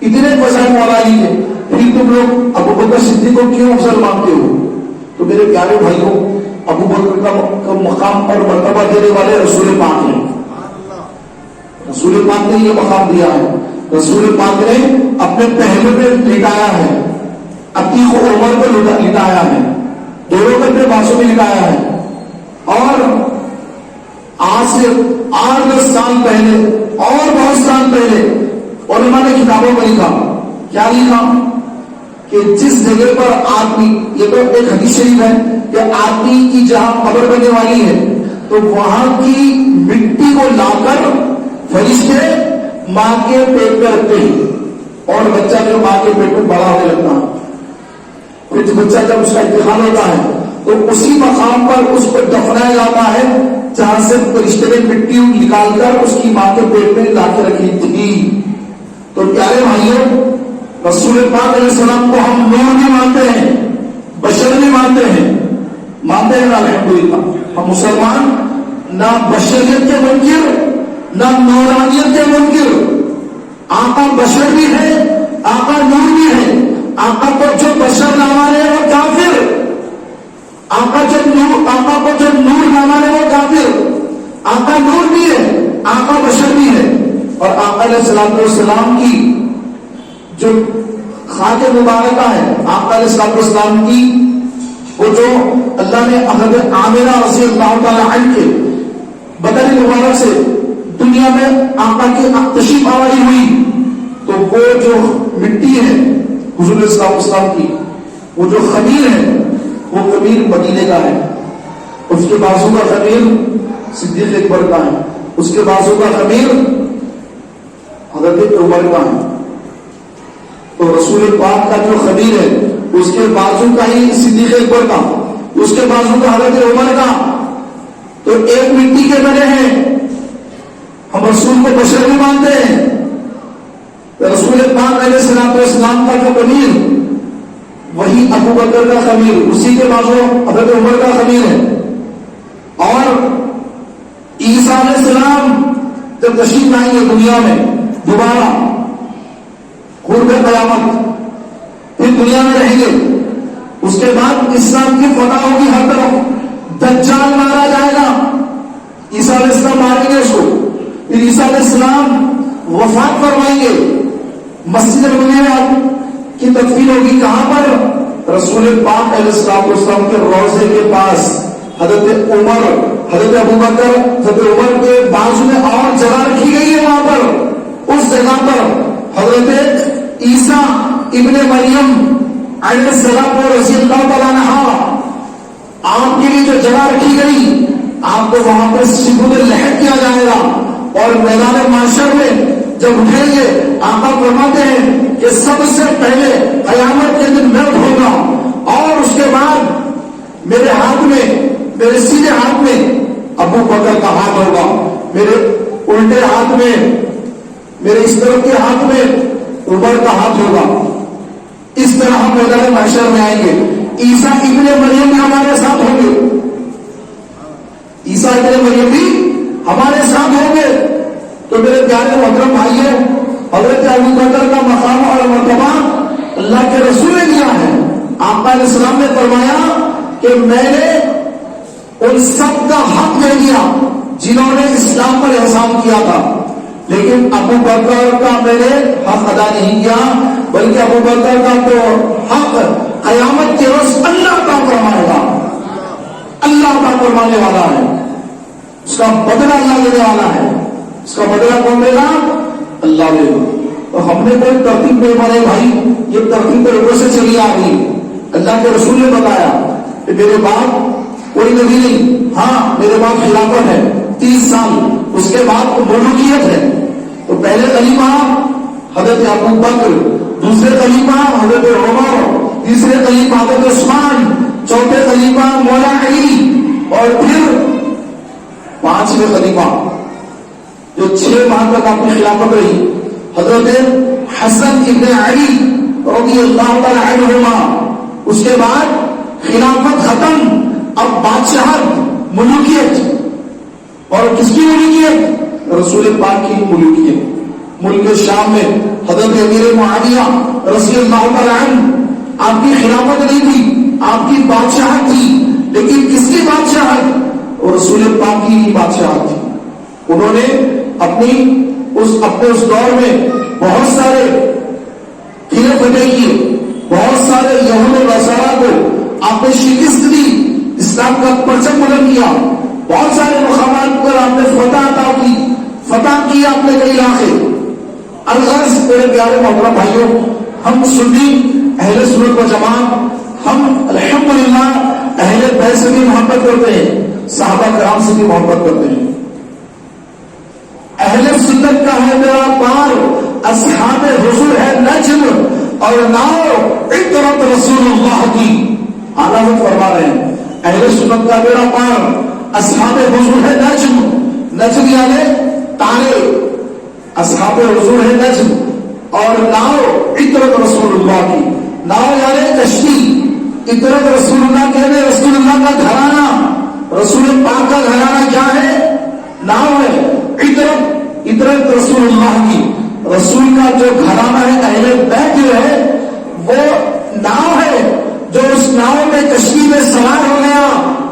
اتنے فضائل مولا علی کے، پھر تم لوگ ابوبکر صدیق کو کیوں افضل مانتے ہو؟ تو میرے پیارے بھائیوں، ابوبکر کا مقام اور مرتبہ دینے والے رسول پاک ہیں. رسول پاک نے یہ مقام دیا ہے. رسول پاک نے اپنے پہلو پہ لٹایا ہے، عتیق و عمر پہ لٹایا ہے، دونوں کو اپنے بازو میں لٹایا ہے. اور آج سے 8-10 سال پہلے اور بہت سال پہلے علماء نے کتابوں میں لکھا، کیا لکھا کہ جس جگہ پر آدمی، یہ تو ایک حدیث شریف ہے کہ آدمی کی جہاں قبر بننے والی ہے تو وہاں کی مٹی کو لا کر فرشتے ماں کے پیٹ میں رکھتے ہی، اور بچہ جو ماں کے پیٹ میں بڑا ہونے لگتا ہے، پھر بچہ جب اس کا انتقال ہوتا ہے تو اسی مقام پر اس کو دفنایا جاتا ہے جہاں سے فرشتے نے مٹی نکال کر اس کی ماں کے پیٹ میں لا کے رکھی تھی۔ تو پیارے بھائیوں، رسول پاک علیہ السلام کو ہم نور بھی مانتے ہیں، بشر بھی مانتے ہیں نا الحمدللہ۔ ہم مسلمان نہ بشریت کے منکر نہ نورانیت کے منکر۔ آقا بشر بھی ہے، آقا نور بھی ہے۔ آقا کو جو بشر نہ مانے وہ کافر، آقا کو جو نور نہ مانے وہ کافر۔ آقا نور بھی ہے، آقا بشر بھی ہے۔ اور آقا علیہ السلام کی جو خاک مبارکہ ہے، آقا علیہ السلام کی وہ جو اللہ نے حضرت عامرہ رضی اللہ تعالی عنہ کے بدن مبارک سے دنیا میں آقا کی تشریف آوری ہوئی، تو وہ جو مٹی ہے حضور علیہ السلام کی، وہ جو خمیر ہے وہ خمیر مدینے کا ہے، اس کے بازو کا خمیر صدیق اکبر کا ہے، اس کے بازو کا خمیر حضرت عمر کا ہے۔ تو رسول پاک کا جو خمیر ہے اس کے بازو کا ہی صدیق اکبر کا، اس کے بازو کا حضرت عمر کا، تو ایک مٹی کے بنے ہیں۔ ہم رسول کو بشر بھی مانتے ہیں، رسول پاک علیہ السلام کا جو خمیر وہی ابو بکر کا خمیر، اسی کے بازو حضرت عمر کا خمیر ہے۔ اور عیسیٰ علیہ السلام جب تشریف لائیں گے دنیا میں دوبارہ قرب قیامت، پھر دنیا میں رہیں گے، اس کے بعد اسلام کی فتح ہوگی ہر طرف، دجال مارا جائے گا، عیسیٰ علیہ السلام ماریں گے اس کو، پھر عیسیٰ علیہ السلام وفات فرمائیں گے، مسجد نبوی میں کی تدفین ہوگی کہاں پر؟ رسول پاک علیہ السلام کے روضے کے پاس۔ حضرت عمر، حضرت ابو بکر، حضرت عمر کے بازو میں اور جگہ رکھی گئی ہے، وہاں پر اس جگہ پر حضرت عیسیٰ ابن مریم علیہ السلام رضی اللہ تعالیٰ عنہ آپ کے لیے جو جگہ رکھی گئی، آپ کو وہاں پر سجود لحد کیا جائے گا، اور میدان معاشر میں جب اٹھیں گے آقا فرماتے ہیں کہ سب سے پہلے قیامت کے دن مرد ہوگا، اور اس کے بعد میرے ہاتھ میں، میرے سیدھے ہاتھ میں ابو بکر کا ہاتھ ہوگا، میرے الٹے ہاتھ میں، میرے اس طرف کے ہاتھ میں عمر کا ہاتھ ہوگا۔ اس طرح ہم میدان محشر میں آئیں گے، عیسیٰ ابن مریم بھی ہمارے ساتھ ہوں گے، عیسیٰ ابن مریم بھی ہمارے ساتھ ہوں گے۔ تو میرے پیارے محترم بھائیوں، حضرت ابو بکر کا مقام اور مرتبہ اللہ کے رسول نے دیا ہے۔ آقا علیہ السلام نے فرمایا کہ میں نے ان سب کا حق دے دیا جنہوں نے اسلام پر احسان کیا تھا، لیکن ابو بکر کا میں نے حق ادا نہیں کیا، بلکہ ابو بکر کا تو حق قیامت کے روز اللہ کا فرمائے گا، اللہ کا فرمانے والا ہے، اس کا بدلہ اللہ دینے والا ہے۔ اس کا بدلہ کون دے گا؟ اللہ دے گا۔ تو ہم نے کوئی ترتیب نہیں بنائی بھائی، یہ ترتیب تو اوپر سے چلی آ رہی، اللہ کے رسول نے بتایا کہ میرے بعد کوئی نبی نہیں، ہاں میرے بعد خلافت ہے 30 سال، اس کے بعد ملوکیت ہے۔ تو پہلے خلیفہ حضرت ابو بکر، دوسرے خلیفہ حضرت عمر، تیسرے خلیفہ حضرت عثمان، چوتھے خلیفہ مولا علی، اور پھر 5ویں خلیفہ جو 6 ماہ تک اپنی خلافت رہی، حضرت حسن ابن علی رضی اللہ تعالی عنہما۔ اس کے بعد خلافت ختم، اب بادشاہت، ملوکیت، اور کس کی ملوکیت؟ رسول پاک کی ملوکیت۔ ملک شام میں حضرت امیر معاویہ رضی اللہ تعالی عنہ، آپ کی خلافت نہیں تھی، آپ کی بادشاہت تھی، لیکن کس کی بادشاہت؟ اور رسول پاک کی بادشاہت تھی۔ انہوں نے اپنے اس دور میں بہت سارے قلعے فتح کیے، بہت سارے یہود و نصارا کو آپ نے شکست دی، اسلام کا پرچم بلند کیا، بہت سارے مقامات پر آپ نے فتح عطا کی، فتح کیا اپنے کئی علاقے۔ الغرض میرے پیارے محترم بھائیوں، ہم سنی اہل سنت و جماعت، ہم الحمدللہ اہل بیت سے بھی محبت کرتے ہیں، صحابہ کرام سے بھی محبت کرتے ہیں، اہل سنت کا ہے میرا پار، اصحاب حضور ہے نجم، اور ناؤ عطرت رسول اللہ کی. اعلیٰ حضرت فرما رہے ہیں اہل سنت کا میرا پار، اصحاب حضور ہے نجم. نجم یعنی تارے، اصحاب حضور ہے نجم، اور ناؤ عطرت رسول اللہ کی. ناؤ یعنی کشتی، عطرت رسول اللہ کہنے رسول اللہ کا گھرانہ، رسول پاک کا گھرانہ کیا ہے؟ ناؤ ہے. عطرت رسول اللہ کی، رسول کا جو گھرانہ ہے اہل بیت جو ہے وہ ناؤ ہے، جو اس ناؤ میں کشتی میں سوار ہو گیا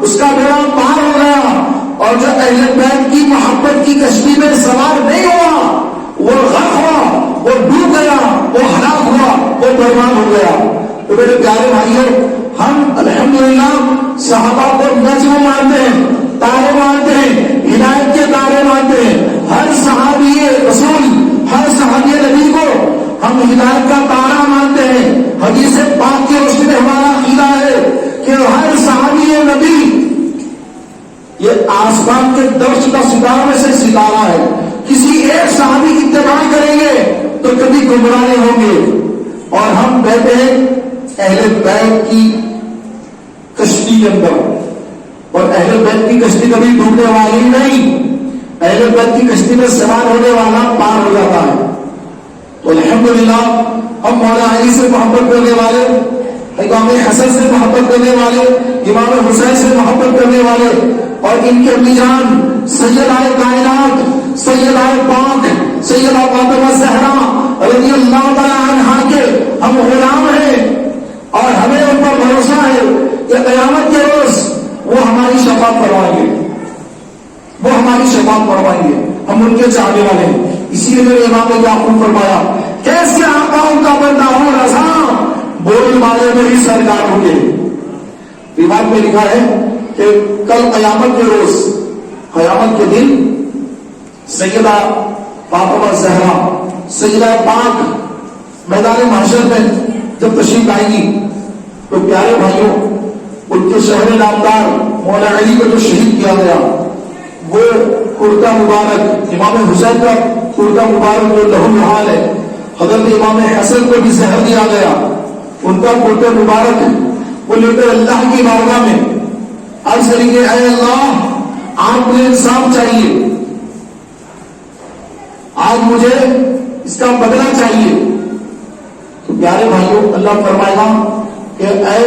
اس کا بیڑا پار ہو گیا. اور جو اہل بیت کی محبت کی کشتی میں سوار نہیں ہوا وہ غرق ہوا، وہ ڈوب گیا، وہ ہلاک ہوا، وہ برباد ہو گیا. تو میرے پیارے بھائیوں، ہم الحمدللہ صحابہ کو نجم مانتے ہیں، تارے مانتے ہیں، ہدایت کے تارے مانتے ہیں. ہر صحابی رسول، ہر صحابی نبی کو ہم ہدایت کا تارا مانتے ہیں. حدیث پاک کی روشنی میں ہمارا عقیدہ ہے کہ ہر صحابی نبی یہ آسمان کے درج کا ستاروں میں سے ستارہ ہے. کسی ایک صحابی کی اتباع کریں گے تو کبھی گمراہ نہیں ہوں گے. اور ہم کہتے ہیں اہل بیت کی کشتی کے اندر، اور اہل بیت کی کشتی کبھی ڈوبنے والی نہیں. اہل بیت کی کشتی میں سوار ہونے والا پار ہو جاتا ہے. تو الحمدللہ ہم مولا علی سے محبت کرنے والے، امام حسن سے محبت کرنے والے، امام حسین سے محبت کرنے والے، اور ان کے امی جان سیدہ کائنات، سیدہ پاک، سیدہ فاطمہ زہرا رضی اللہ تعالی عنہا کے ہم غلام ہیں. اور ہمیں ان پر بھروسہ ہے کہ قیامت کے روز وہ ہماری شفاعت کروائیں گے، وہ ہماری شفاعت کروائیں گے. ہم ان کے چاہنے والے ہیں. اسی لیے میرے امام نے کیا خوب فرمایا، کیسے آقاؤں کا بندہ ہوں رضا، بول والے میں ہی سرکار ہوں گے. روایت میں لکھا ہے کہ کل قیامت کے روز، قیامت کے دن سیدہ فاطمہ زہرا، سیدہ پاک میدان محشر میں جب تشریف آئیں گی تو پیارے بھائیوں ان کے شہر نامدار مولا علی کو جو شہید کیا گیا وہ کرتا مبارک، امام حسین کا کرتا مبارک جو لہو لحال ہے، حضرت امام حسن کو بھی زہر دیا گیا، ان کا کرتا مبارک وہ لے کر اللہ کی بارگاہ میں عرض کریں گے اے اللہ آج مجھے انصاف چاہیے، آج مجھے اس کا بدلہ چاہیے. تو پیارے بھائیوں اللہ فرمائے گا کہ اے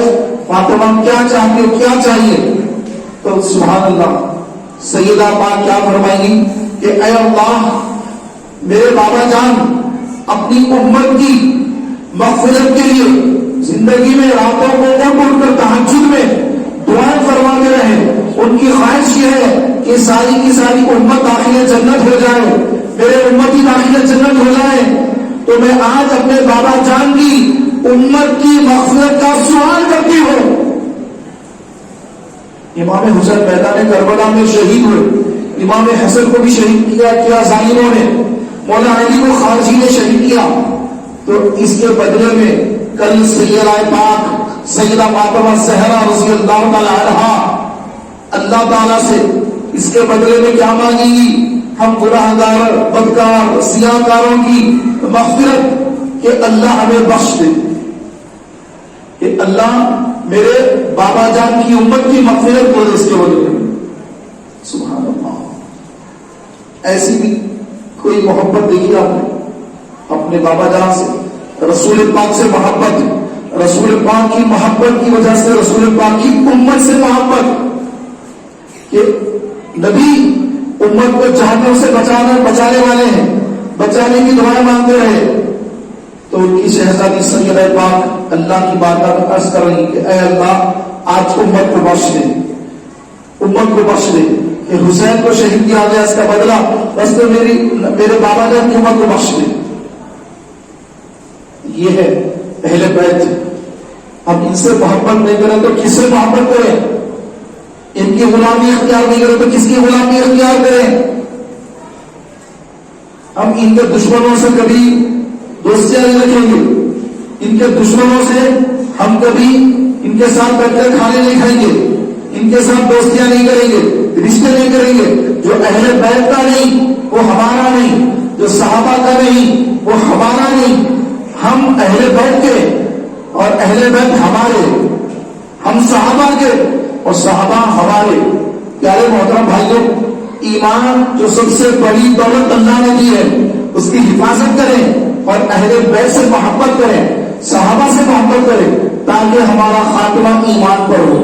فاطمہ کیا چاہتے ہو، کیا چاہیے؟ تو سبحان اللہ سیدہ پاک کیا فرمائیں گی کہ اے اللہ میرے بابا جان اپنی امت کی مغفرت کے لیے زندگی میں راتوں کو اٹھ اٹھ کر تہجد میں دعائیں فرماتے رہے. ان کی خواہش یہ ہے کہ ساری کی ساری امت داخل جنت ہو جائے، میرے امتی داخل جنت ہو جائے. تو میں آج اپنے بابا جان کی امت کی مغفرت کا سوال کرتی ہوں. امام حسین میدان کربلا میں شہید ہوئے، امام حسن کو بھی شہید کیا ظالموں نے، مولا علی کو خارجی نے شہید کیا. تو اس کے بدلے میں کل سیدہ پاک سیدہ فاطمہ زہرا رضی اللہ تعالی عنہا اللہ تعالیٰ سے اس کے بدلے میں کیا مانگے گی؟ ہم گناہ گار، بدکار، سیاہ کاروں کی مغفرت، کہ اللہ ہمیں بخش دے، کہ اللہ میرے بابا جان کی امت کی مغفرت کو دے اس کے بدلے میں. سبحان اللہ. ایسی بھی کوئی محبت دیکھی آپ نے اپنے بابا جان سے، رسول پاک سے محبت، رسول پاک کی محبت کی وجہ سے رسول پاک کی امت سے محبت، کہ نبی امت کو جہنم سے بچانے والے ہیں، بچانے کی دعائیں مانگتے رہے. تو ان کی شہزادی سیدہ پاک اللہ کی بارگاہ میں عرض کر رہی کہ اے اللہ آج امت کو بخش دے، امت کو بخش دے، کہ حسین کو شہید کیا گیا اس کا بدلہ بس تو میرے بابا جان کی امت کو بخش دے. یہ ہے اہل بیت. اب ان سے محبت نہیں کریں تو کس سے محبت کریں؟ ان کی غلامی اختیار نہیں کریں تو کس کی غلامی اختیار کریں؟ ہم ان کے دشمنوں سے کبھی دوستیاں نہیں رکھیں گے، ان کے دشمنوں سے ہم کبھی ان کے ساتھ بیٹھ کر کھانے نہیں کھائیں گے، ان کے ساتھ دوستیاں نہیں کریں گے، رشتے نہیں کریں گے. جو اہل بیت کا نہیں وہ ہمارا نہیں، جو صحابہ کا نہیں وہ ہمارا نہیں، ہم اہل بیت کے اور اہل بیت ہمارے، ہم صحابہ کے اور صحابہ ہمارے۔ پیارے محترم بھائیوں، ایمان جو سب سے بڑی دولت اللہ نے دی ہے اس کی حفاظت کریں اور اہل بیت سے محبت کریں، صحابہ سے محبت کریں تاکہ ہمارا خاتمہ ایمان پر ہو۔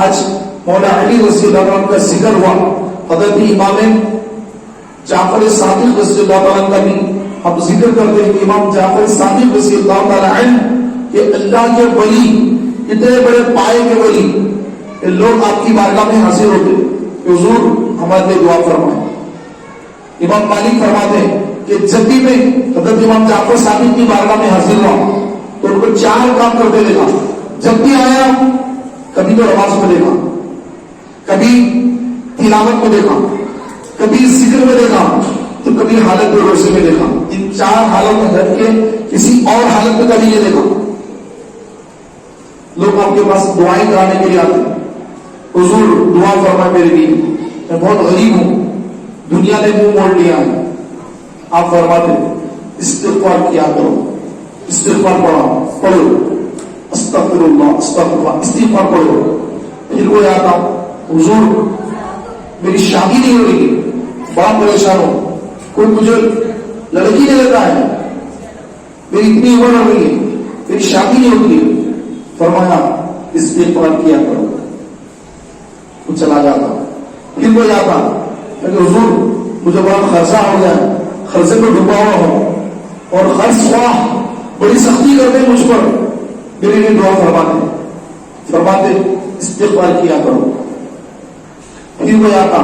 آج مولا علی رضی اللہ عنہ کا ذکر ہوا، حضرت امام جعفر صادق رضی اللہ عنہ کا بھی ہم ذکر کرتے ہیں کہ امام جعفر صادق رضی اللہ تعالی عنہ کہ اللہ کے ولی، اتنے بڑے پائے کے ولی، کہ لوگ آپ کی بارگاہ میں حاضر ہوتے کہ حضور ہمارے لیے دعا فرمائیں۔ امام مالک فرماتے ہیں کہ جب بھی میں حضرت امام جعفر صادق کی بارگاہ میں حاضر ہوا تو ان کو 4 کام کرتے دیکھا۔ جب بھی آیا کبھی تو نماز میں دیکھا، کبھی تلاوت میں دیکھا، کبھی ذکر میں دیکھا تو کبھی حالت روزے میں دیکھا۔ ان 4 حالت میں ہٹ کے کسی اور حالت میں کبھی نہیں دیکھا۔ لوگ آپ کے پاس دعائیں کرانے کے لیے آتے ہیں، حضور دعا فرمائے میرے لیے، میں بہت غریب ہوں، دنیا نے منہ موڑ لیا ہے۔ آپ فرماتے استغفار کیا کرو، استغفار پڑھو، استغفر اللہ استغفر اللہ، استغفار پڑھو۔ پھر کوئی آتا حضور میری شادی نہیں ہو رہی، بڑا پریشان ہو، کوئی مجھے لڑکی نہیں دیتا ہے، میری اتنی عمر ہو رہی ہے، میری شادی نہیں ہوتی ہے۔ فرمایا استغفار کیا کرو، وہ چلا جاتا۔ پھر کوئی آتا کہ حضور مجھے بڑا خرچہ ہو گیا، خرچے میں ڈوبا ہوا ہوں اور خرچ خواہ بڑی سختی کرتے ہیں مجھ پر، میرے لیے دعا فرماتے استغفار کیا کرو۔ پھر کوئی آتا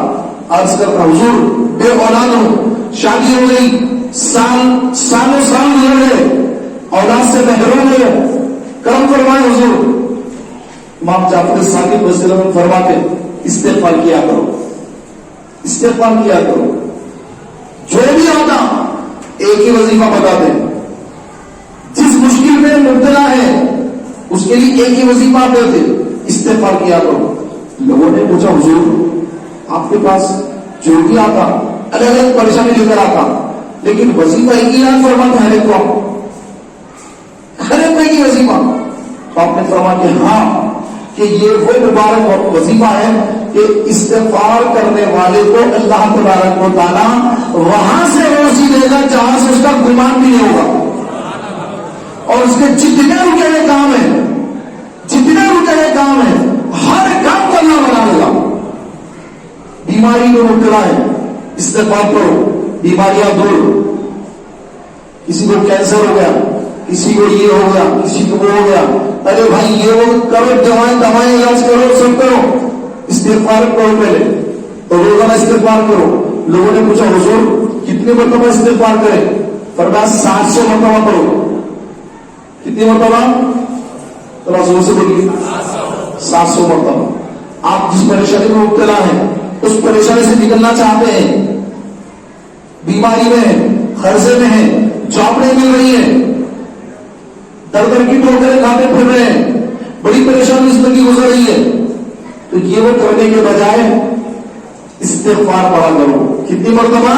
عرض کرتا حضور بے اولاد ہوں، شادی ہو گئی، سالوں گزر گئے، اولاد سے محروم ہے، کرم فرمائے حضور۔ امام جعفر صادق رضی اللہ عنہ فرماتے استغفار کیا کرو، استغفار کیا کرو۔ جو بھی آتا ایک ہی وظیفہ بتاتے، جس مشکل میں مبتلا ہے اس کے لیے ایک ہی وظیفہ دیتے، استغفار کیا کرو۔ لوگوں نے پوچھا حضور آپ کے پاس جو بھی آتا الگ الگ پریشانی لے کر آتا، لیکن وظیفہ ایک ہی یاد فرماتے ہر ایک کو، ہر ایک کو ایک ہی وظیفہ۔ تو آپ نے فرمایا کہ ہاں کہ یہ وہ مبارک وظیفہ ہے کہ استغفار کرنے والے کو اللہ تبارک و تعالیٰ وہاں سے روزی دے گا جہاں سے اس کا گمان بھی نہیں ہوگا، اور اس کے جتنے رکے ہوئے کام ہیں، جتنے رکے ہوئے کام ہیں، ہر کام کو اللہ بنا دے گا۔ بیماری میں مبتلا ہے، استغفار کرو، بیماریاں دور۔ کسی کو کینسر ہو گیا، کسی کو یہ ہو گیا، کسی کو وہ ہو گیا، ارے بھائی یہ وہ کرو، دوائیں علاج کرو، سب کرو، استغفار کرو پہلے، اور روزانہ استغفار کرو۔ لوگوں نے پوچھا حضور کتنے مرتبہ استغفار کریں؟ فرمایا 700 مرتبہ کرو۔ کتنی مرتبہ؟ تو زور سے بولیے 700 مرتبہ۔ آپ جس پریشانی میں مبتلا ہیں، اس پریشانی سے نکلنا چاہتے ہیں، بیماری میں ہیں، قرضے میں ہیں، جاب نہیں مل رہی ہے، در در کی ٹھوکریں کھاتے پھر رہے ہیں، بڑی پریشانی زندگی گزر رہی ہے، تو یہ وہ کرنے کے بجائے استغفار پڑھا کرو۔ کتنی مرتبہ؟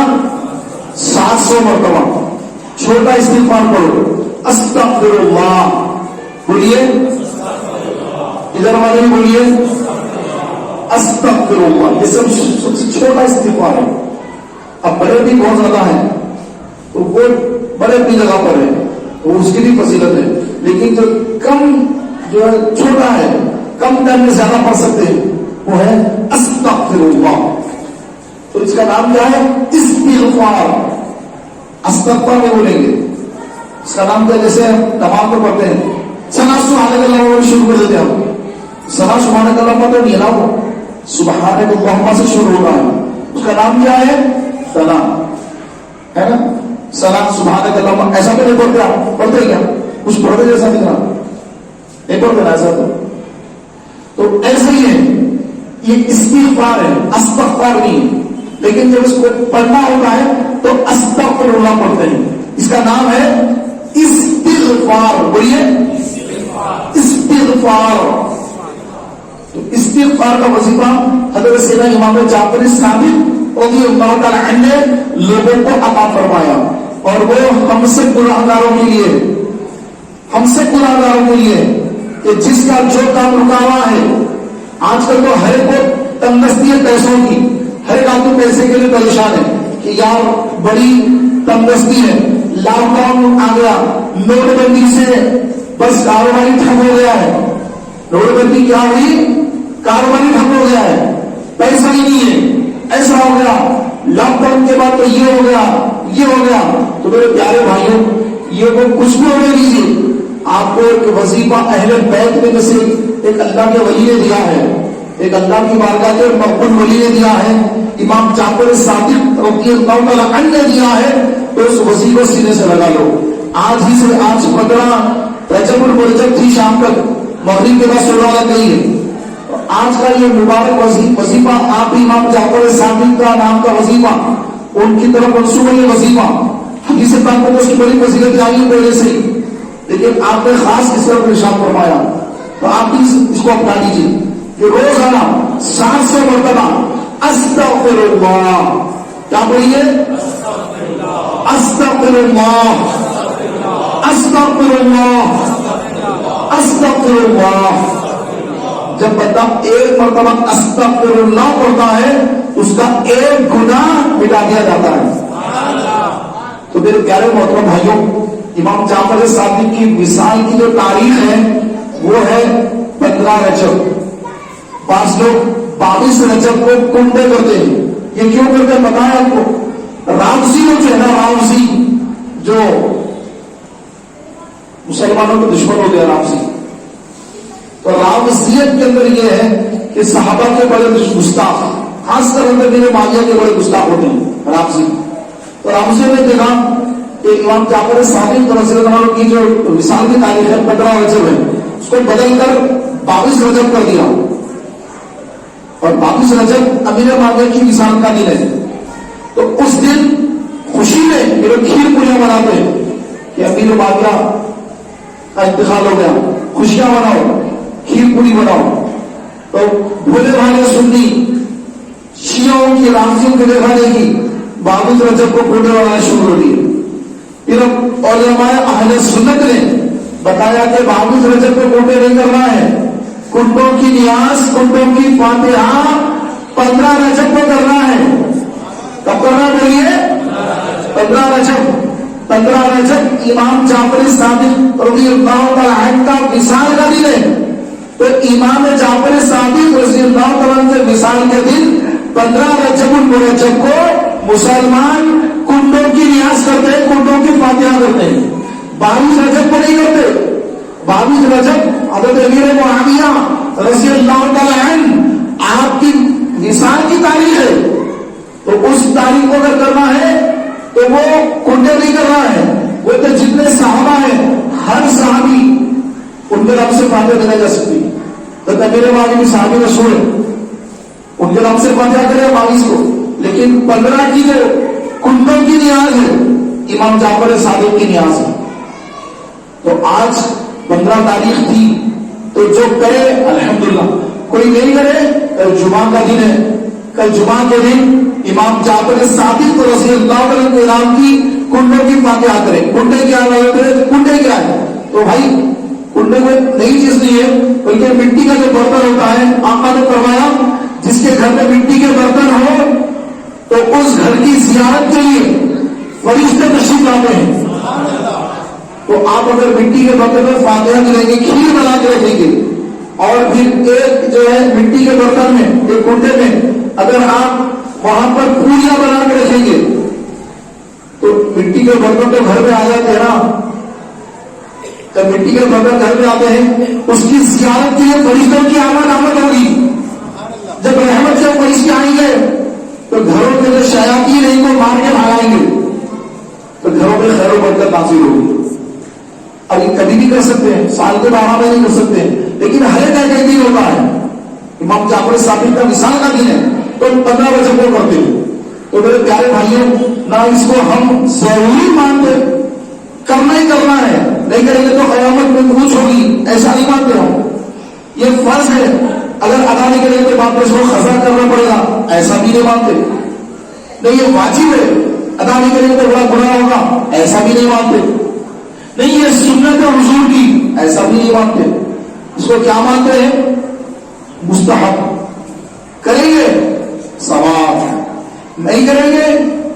700 مرتبہ۔ چھوٹا استغفار پڑھو، استغفر اللہ بولیے، ادھر والے بھی بولیے استغفر اللہ۔ یہ سب سے چھوٹا استغفار ہے۔ اب بڑے بھی بہت زیادہ ہیں تو وہ بڑے اپنی جگہ پر ہے، وہ اس کی بھی فضیلت ہے، لیکن جو کم جو ہے چھوٹا ہے، کم ٹائم میں زیادہ پڑھ سکتے ہیں، وہ ہے استغفر اللہ۔ تو اس کا نام کیا ہے؟ استغفار۔ استغفار میں بولیں گے، اس کا نام کیا؟ جیسے تمام کو پڑھتے ہیں ثنا سبحانک اللہم شروع کر دیتے ہیں، ثنا سبحانک اللہم پڑھتے نہیں ہے نا، وہ سبحانک اللہم سے شروع ہو رہا ہے، اس کا نام کیا ہے؟ ثنا ہے نا، ثنا سبحانک اللہم۔ ایسا تو نہیں پڑھتے، آپ پڑھتے کیا؟ کچھ پڑھتے جیسا دکھ رہا نہیں پڑھتے نا ایسا، تو ایسا ہی ہے، یہ استغفار ہے، استغفار نہیں۔ لیکن جب اس کو پڑھنا ہوتا ہے تو استغفر اللہ پڑھتے ہیں، اس کا نام ہے استغفار۔ بولیے استغفار۔ تو استغفار کا وظیفہ حضرت سیدنا امام جعفر صادق رضی اللہ تعالی عنہ نے لوگوں کو عطا فرمایا، اور وہ ہم سے گنہگاروں کے لیے، ہم سے گنہگاروں کے لیے کہ جس کا جو کام رکا ہوا ہے. آج کل تو ہر ایک کو تنگستی ہے پیسوں کی، ہر ایک آدمی پیسے کے لیے پریشان ہے کہ یار بڑی تنگستی ہے، لاک ڈاؤن آ گیا، نوٹ بندی سے بس کاروباری ٹھپ ہو گیا ہے. نوٹ بندی کیا ہوئی؟ کاروباری ٹھپ ہو گیا ہے، پیسہ ہی نہیں ہے، ایسا ہو گیا. لاک ڈاؤن کے بعد تو یہ ہو گیا، یہ ہو گیا. تو میرے پیارے بھائیوں، یہ وہ کچھ بھی ہونے دیجیے، آپ کو ایک وظیفہ اہل بیت میں سے ایک اللہ کے ولی نے دیا ہے، ایک اللہ کی بارگاہ کے مقبول ولی نے دیا ہے، امام جعفر صادق رضی اللہ تعالی عنہ نے دیا ہے. تو اس وظیفے سینے سے لگا لو. آج ہی سے آج 15 رجب المرجب تھی، شام تک مغرب کے بعد سلوات گئی ہے. آج کا یہ مبارک وظیفہ آپ امام جعفر صادق کا نام کا وظیفہ، ان کی طرف منسوب ہے. یہ وظیفہ حدیث پاک میں اس کی بڑی فضیلت آئی ہے پہلے سے، لیکن آپ نے خاص اس طرف ارشاد فرمایا، تو آپ بھی اس کو اپنا لیجیے کہ روزانہ 700 مرتبہ استغفر اللہ. کیا بولیے؟ استغفر اللہ، استغفر اللہ، استغفر اللہ. جب بندہ ایک مرتبہ استغفر اللہ پڑھتا ہے اس کا ایک گناہ مٹا دیا جاتا ہے. تو میرے پیارے محترم بھائیوں، امام جعفر صادق کی وصال کی جو تاریخ ہے وہ ہے 15 رجب. بعض لوگ 22 رجب کو کنڈے کرتے ہیں. یہ کیوں کرتے ہیں بتائیں آپ کو؟ رامسی لوگ جو ہے نا، رامسی جو مسلمانوں کے دشمن ہو گیا رامسی، تو رامسیت کے اندر یہ ہے کہ صحابہ کے بڑے گستاخ، خاص کر اندر میرے مالیہ کے بڑے گستاخ ہوتے ہیں رامسی. تو رامسی نے دیکھا کہ امام جعفر صادق رضی اللہ عنہ کی جو وصال کی تاریخ ہے 15 رجب ہے، اس کو بدل کر 22 رجب کر دیا، اور 22 رجب امیر معاویہ کی وصال کا دن ہے. تو اس دن خوشی میں میرے کھیر پوریاں بناتے ہیں کہ امیر معاویہ کا انتقال ہو گیا، خوشیاں مناؤ، کھیر پوری بناؤ. تو بھولے بھالے سنی شیعوں کی رامسیوں کے دیکھانے کی 22 رجب کو کنڈے بنانا شروع ہو دیے. پھر علماء اہل سنت نے بتایا کہ 22 رجب کو کنڈے نہیں کرنا ہے، کنڈوں کی نیاز، کنڈوں کی فاتحہ 15 رجب کو کرنا ہے. کب کرنا چاہیے؟ 15 رجب. 15 رجب امام جعفر صادق رضی اللہ تعالی عنہ کا وصال کا دن ہے. تو امام جعفر صادق رضی اللہ تعالی عنہ کے وصال کے دن 15 رجب المرجب کو مسلمان کنڈوں کی نیاز کرتے ہیں، کنڈوں کی فاتحہ کرتے ہیں. 22 رجب کو نہیں کرتے. 22 رجب حضرت امیر معاویہ رضی اللہ تعالی عنہ آپ کی وصال کی تاریخ ہے، تو اس تاریخ کو اگر کرنا ہے تو وہ کنڈے نہیں کرنا ہے. وہ تو جتنے صحابہ ہیں ہر صحابی ان کے نام سے فاتحہ دینا جا سکتی. تو امیر معاویہ بھی صحابی رسول ہے، ان کے نام سے فاتحہ کرے 22 کو. لیکن 15 کی جو کنڈوں کی نیاز ہے امام جعفر صادق کی نیاز ہے. تو آج 15 تاریخ تھی، تو جو کرے الحمدللہ، کوئی نہیں کرے کل جمعہ کا دن ہے، کل جمعہ کے دن امام جعفر صادق رضی اللہ عنہ کے نام کی کنڈوں کی فاتحہ کرے. کنڈے کیا ہے؟ کنڈے کیا ہے؟ تو بھائی کنڈے کوئی نئی چیز نہیں ہے، بلکہ مٹی کا جو برتن ہوتا ہے. آقا نے فرمایا جس کے گھر میں مٹی کے برتن ہو تو اس گھر کی زیارت کے لیے فرشتے تشریف لاتے ہیں. تو آپ اگر مٹی کے برتن میں فاتحہ کریں گے، کھیر بنا کے رکھیں گے، اور پھر ایک جو ہے مٹی کے برتن میں، ایک کنڈے میں اگر آپ وہاں پر پوریاں بنا کے رکھیں گے تو مٹی کے برتن تو گھر میں آ جاتے ہیں نا. جب مٹی کے برتن گھر میں آتے ہیں اس کی زیارت کے لیے فرشتوں کی آمد ہوگی. جب رحمت سے فرشتے آئیں گے تو گھروں کے جو شیاطین ہیں کو مار کے بھگائیں گے، تو گھروں میں خیر و برکت نازل ہوگی. اب یہ کبھی بھی کر سکتے ہیں، سال کے 12 مہینے کر سکتے ہیں، لیکن ہر ایک دن ہوتا ہے. امام جعفر صادق کا وصال کا دن ہے تو 15 رجب کو کرتے ہیں. تو میرے پیارے بھائیوں، نہ اس کو ہم ضروری مانتے، کرنا ہی کرنا ہے، نہیں کریں گے تو قیامت میں پوچھ ہوگی، ایسا نہیں مانتے ہم. یہ فرض ہے، اگر ادا نہیں کریں گے تو بعد میں اس کو قضا کرنا پڑے گا، ایسا بھی نہیں مانتے. نہیں یہ واجب ہے، ادا نہیں کریں گے تو بڑا گناہ ہوگا، ایسا بھی نہیں مانتے. نہیں یہ سنت ہے حضور کی، ایسا بھی نہیں مانتے. اس کو کیا مانتے ہیں؟ مستحب. کریں گے ثواب، نہیں کریں گے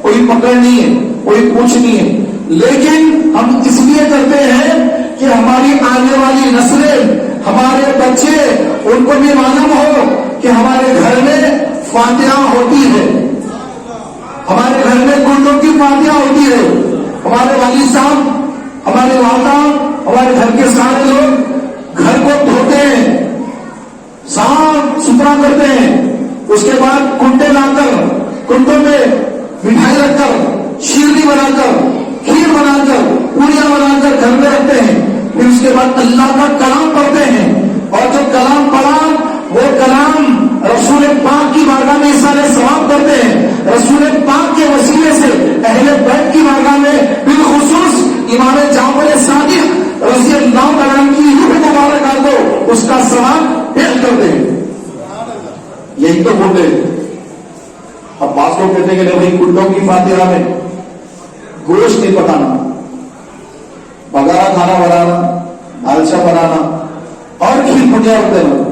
کوئی پکڑ نہیں ہے، کوئی پوچھ نہیں ہے. لیکن ہم اس لیے کرتے ہیں کہ ہماری آنے والی نسلیں، ہمارے بچے، ان کو بھی معلوم ہو کہ ہمارے گھر میں فاتحہ ہوتی ہے، ہمارے گھر میں کنڈوں کی فاتحہ ہوتی ہے. ہمارے والد صاحب، ہمارے والدہ، ہمارے گھر کے سارے لوگ گھر کو دھوتے ہیں، صاف ستھرا کرتے ہیں. اس کے بعد کنڈے لا کر، کنڈوں میں مٹھائی رکھ کر، شیرنی بنا کر، کھیر بنا کر، پوریاں بنا کر گھر میں رکھتے ہیں. پھر اس کے بعد اللہ کا کلام پڑھتے ہیں، اور جب کلام پڑھا وہ کلام رسول پاک کی بارگاہ میں احسان ثواب کرتے ہیں. رسول پاک کے وسیلے سے اہل بیت کی بارگاہ میں بالخصوص امام جعفر صادق رضی اللہ عنہ کی روح مبارکہ کو اس کا ثواب پیش کرتے ہیں. یہی تو بولتے ہیں. اب بعض لوگ کہتے ہیں کہ بھائی کنڈوں کی فاتحہ میں گوشت نہیں پکانا، بگارا کھانا بنانا، دالچا بنانا اور کھیر پٹیا ہوتے ہیں،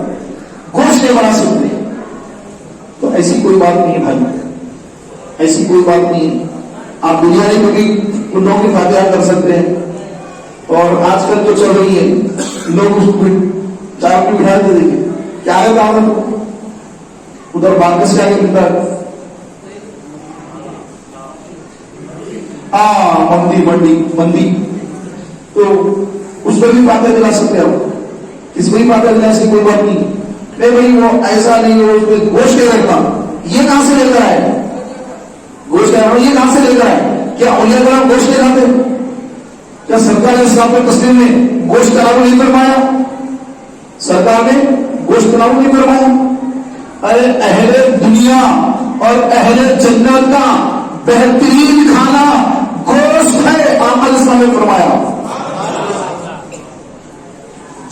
گوشت نہیں بنا سکتے. تو ایسی کوئی بات نہیں ہے بھائی، ایسی کوئی بات نہیں ہے. آپ بریانی میں بھی کنڈوں کی فاتحہ کر سکتے ہیں. اور آج کل جو چل رہی ہے لوگ اس کو چار کی بٹھا دے دیکھیں کیا ہے دعوت، ادھر بارکس سے آگے ملتا ہے مندی، تو اس پر بھی فاتحہ دلا سکتے ہو، اس میں بھی فاتحہ دلا سے کوئی بات نہیں. نہیں بھائی وہ ایسا نہیں ہے، اس میں گوشت نہیں رکھتا. یہ کہاں سے لے کر آئے گوشت؟ یہ کہاں سے لے کر آئے؟ کیا اولیاء کرام گوشت لے جاتے؟ کیا سرکار اسلام پر تسلیم نے گوشت تناول نہیں فرمایا؟ سرکار نے گوشت تناول نہیں فرمایا. ارے اہل دنیا اور اہل جنت کا بہترین کھانا گوشت ہے، آقا اسلام نے فرمایا.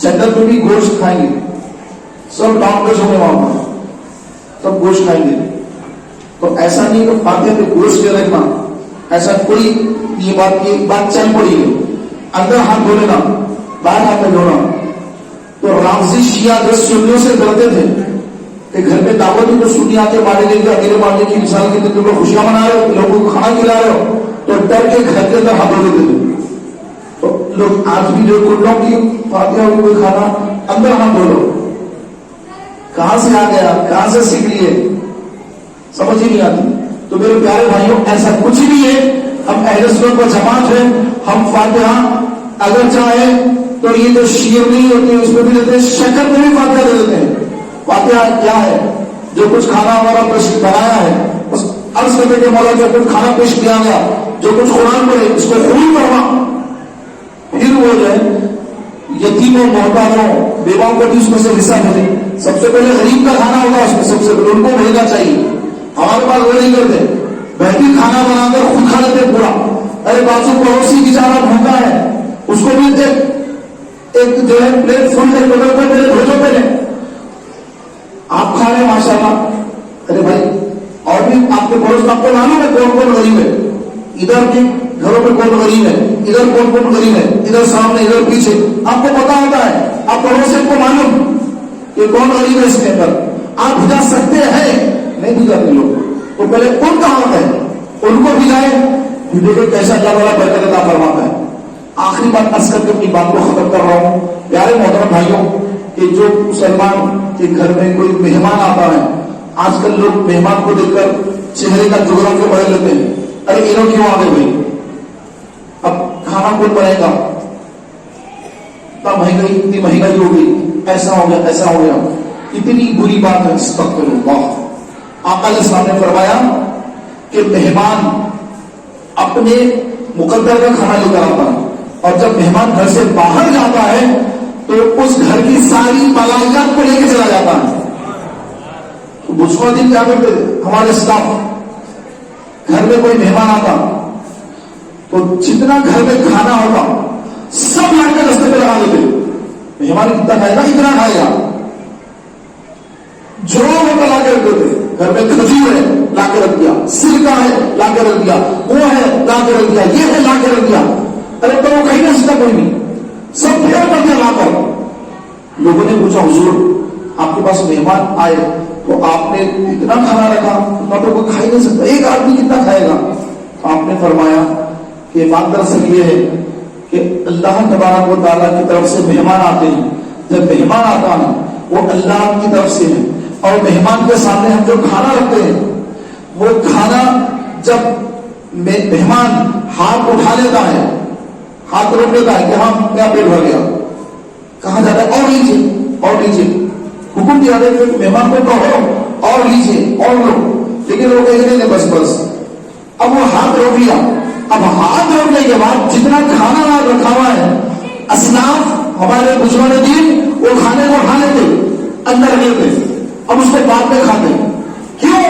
جنت میں بھی گوشت کھائیں گے، سب ڈاکٹرز ہوں گے وہاں پر، سب گوشت کھائیں گے. تو ایسا نہیں کہ فاتحہ پہ گوشت کے رکھنا، ایسا کوئی یہ بات چل پڑی ہے. اندر ہاتھ دھو لینا، باہر ہاتھ میں دھونا. تو رافضی شیعہ جو سنیوں سے ڈرتے تھے کہ گھر میں دعوت ہے تو سنی آتے مارے لیں گے، اکیلے مارنے کی مثال کے دن لوگ خوشیاں منا رہے ہو، لوگوں کو کھانا کھلا رہے ہو، تو ڈر کے گھر کے اندر ہاتھ دھو دیتے تھے. تو لوگ آج بھی جو کنڈوں کی فاتحہ ہوئی کوئی کھانا اندر ہاتھ دھو لو. کہاں سے آ گیا، کہاں سے سیکھ لیے، سمجھ ہی نہیں آتی. تو میرے پیارے بھائیوں ایسا کچھ نہیں ہے. ہم اہل سنت و جماعت ہیں. ہم فاتحہ اگر چاہیں تو یہ جو شیر نہیں ہوتی اس میں بھی دیتے ہیں، شکر میں بھی فاتحہ دے دیتے ہیں. فاتحہ کیا ہے؟ جو کچھ کھانا ہمارا پیش بنایا ہے اس عرض کرنے کے مولا جو کچھ کھانا پیش کیا گیا، جو کچھ قرآن پڑھے اس کو قبول کرنا. پھر وہ جو ہے یتیموں، محتاجوں، بیواؤں کو بھی اس میں سے حصہ ملے. سب سے پہلے غریب کا کھانا ہوگا، اس میں سب سے پہلے ان کو بھیجنا چاہیے. ہمارے پاس وہ نہیں کرتے، بہترین کھانا بنا کر خود کھا لیتے پورا. ارے بازو پڑوسی بیچارہ بھوکا ہے، اس کو بھی ایک جو ہے پلیٹ فل کر بدل کر میرے بھیجو پہلے. آپ کھا رہے ماشاء اللہ. ارے بھائی اور بھی آپ کے پڑوس میں آپ کو معلوم ہے کون کون غریب ہے، ادھر کے گھروں میں کون غریب ہے، ادھر کون کون غریب ہے، ادھر سامنے ادھر پیچھے آپ کو پتا ہوتا ہے. آپ پڑوسی کو معلوم کہ کون غریب ہے. اس کے اندر آپ بھجا سکتے ہیں، نہیں بھجاتے لوگ. تو پہلے ان کا حق ہے، ان کو بھجائے. دیکھو کیسا اللہ والا برکت عطا فرماتا ہے. آخری بات عرض کر کے اپنی بات کو ختم کر رہا ہوں. پیارے محترم بھائیوں، کہ جو مسلمان کے گھر میں کوئی مہمان آتا ہے، آج کل لوگ مہمان کو دیکھ کر چہرے کا جغرافیہ بدل لیتے ہیں. ارے انہوں کیوں آ گئے بھائی، اب کھانا کون بنائے گا، اتنی مہنگائی ہو گئی، ایسا ہو گیا ایسا ہو گیا. اتنی بری بات ہے. استغفر اللہ. آقا علیہ السلام نے فرمایا کہ مہمان اپنے مقدر کا کھانا لے کر آتا ہے، اور جب مہمان گھر سے باہر جاتا ہے تو اس گھر کی ساری ملائکت کو لے کے چلا جاتا ہے. تو بچھوا دن کیا کرتے ہمارے اسٹاف، گھر میں کوئی مہمان آتا تو جتنا گھر میں کھانا ہوتا سب لا کے رستے پہ لگا دیتے. مہمان کتنا کھائے گا، اتنا کھائے گا، جو وہ لا کے رکھتے تھے. گھر میں کھجور ہے لا کے رکھ دیا, سرکہ ہے لا کے رکھ دیا, وہ ہے لا کے رکھ دیا, یہ ہے لا کے رکھ دیا. ارے تو وہ کہیں نہیں سکتا کوئی نہیں, سب پھیر کر دیا لا کر. لوگوں نے پوچھا حضور آپ کے پاس مہمان آئے تو آپ نے اتنا کھانا رکھا, تو کوئی کھا ہی نہیں سکتا, ایک آدمی کتنا کھائے گا؟ آپ نے فرمایا کہ ایمان دراصل یہ ہے کہ اللہ تبارک و تعالیٰ کی طرف سے مہمان آتے ہیں. جب مہمان آتا ہے وہ اللہ کی طرف سے ہے, اور مہمان کے سامنے ہم جو کھانا رکھتے ہیں وہ کھانا جب مہمان ہاتھ اٹھا لیتا ہے, ہاتھ روک لیتا ہے کہ ہاں میرا پیٹ بھر گیا, کہا جاتا ہے اور لیجیے اور لیجیے, حکم دیا جاتا ہے کہ مہمان کو کہو اور لیجیے اور لو, لیکن وہ کہیں نہیں بس بس. اب وہ ہاتھ روک لیا, اب ہاتھ روکنے کے بعد جتنا کھانا رکھا ہوا ہے اسلاف ہمارے بزرگان دین وہ کھانے کو اٹھا لیتے اندر لیتے, اب اس کو بعد میں کھاتے. کیوں؟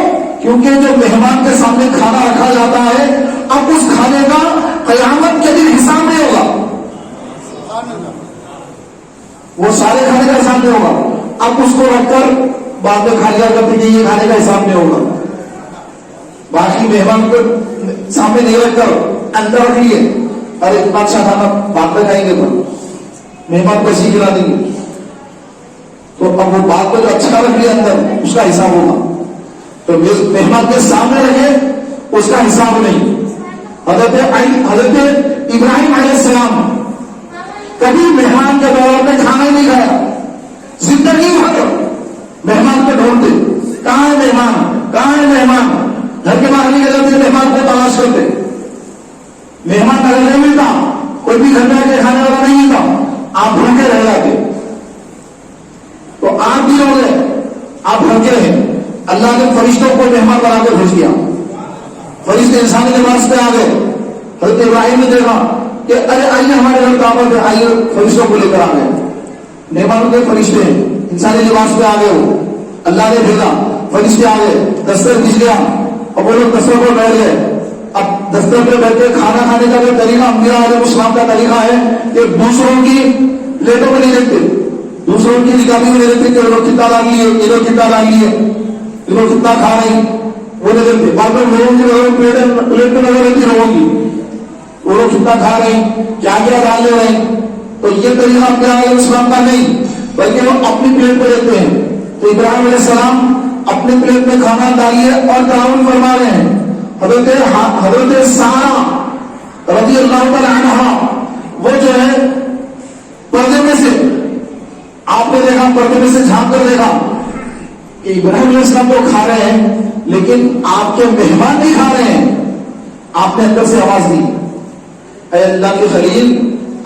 کیونکہ جو مہمان کے سامنے کھانا رکھا جاتا ہے اب اس کھانے کا قیامت کے دن حساب نہیں ہوگا, وہ سارے کھانے کا حساب نہیں ہوگا. اب اس کو رکھ کر بعد میں کھا لیا کرتے کہ یہ کھانے کا حساب نہیں ہوگا. باقی مہمان کو سامنے نہیں رکھ کر اندر رکھ لیے, ارے اتنا اچھا کھانا بعد میں کھائیں گے, تو مہمان کو ایسی کھلا دیں گے, تو اب وہ بات کو جو اچھا رکھ لیا اندر اس کا حساب ہوگا. تو مہمان کے سامنے رکھے اس کا حساب نہیں. حضرت ابراہیم علیہ السلام کبھی مہمان کے دور میں کھانا ہی نہیں کھایا, زندگی بھر مہمان کو ڈھونڈتے, کہاں ہے مہمان, کہاں ہے مہمان, گھر کے باہر نکل جاتے مہمان کو تلاش کرتے. مہمان اگر نہیں ملتا, کوئی بھی گھر میں آ کے کھانے والا نہیں ملتا, آپ بھوکے رہ جاتے. تو 8 دن ہو گئے آپ بھوکے رہے, اللہ نے فرشتوں کو مہمان بنا کے بھیج دیا, فرشتے انسانی لباس پہ آ گئے. حضرت ابراہیم نے دیکھا کہ ارے آئیے ہمارے گھر دعوت ہے, آئیے, فرشتوں کو لے کر آ گئے. مہمانوں کے فرشتے انسانی لباس پہ آ گئے, ہو اللہ نے بھیجا, فرشتے آ گئے, دستر بھیج گیا, اور وہ لوگ دستر پر بیٹھ گئے. اب دستر پہ بیٹھ کے کھانا کھانے کا جو طریقہ انبیاء علیہ السلام کا طریقہ ہے کہ دوسروں کی پلیٹوں میں نہیں دیکھتے, دوسروں کی نگاہی میں نہیں دیکھتے کہ لوگ کتنا لا لیے, یہ لوگ کتنا لا لیے, یہ لوگ کتنا کھا رہے ہیں, وہ نہیں دیکھتے. بعد میں لوگوں کی پلیٹ میں نظر رہتی لوگوں کی, وہ لوگ کتنا کھا رہے ہیں, کیا کیا ڈال لے رہے ہیں. تو یہ طریقہ انبیاء علیہ السلام کا نہیں, بلکہ وہ اپنی پلیٹ پہ دیتے ہیں. تو ابراہیم علیہ السلام اپنے پلیٹ میں کھانا ڈالیے اور تعاون فرما رہے ہیں. حضرت سارہ رضی اللہ تعالی عنہا وہ جو ہے پردے میں سے, آپ نے دیکھا پردے میں سے جھانک کر دیکھا کہ ابراہیم علیہ السلام تو کھا رہے ہیں لیکن آپ کے مہمان نہیں کھا رہے ہیں. آپ نے اندر سے آواز دی, اے اللہ کے خلیل,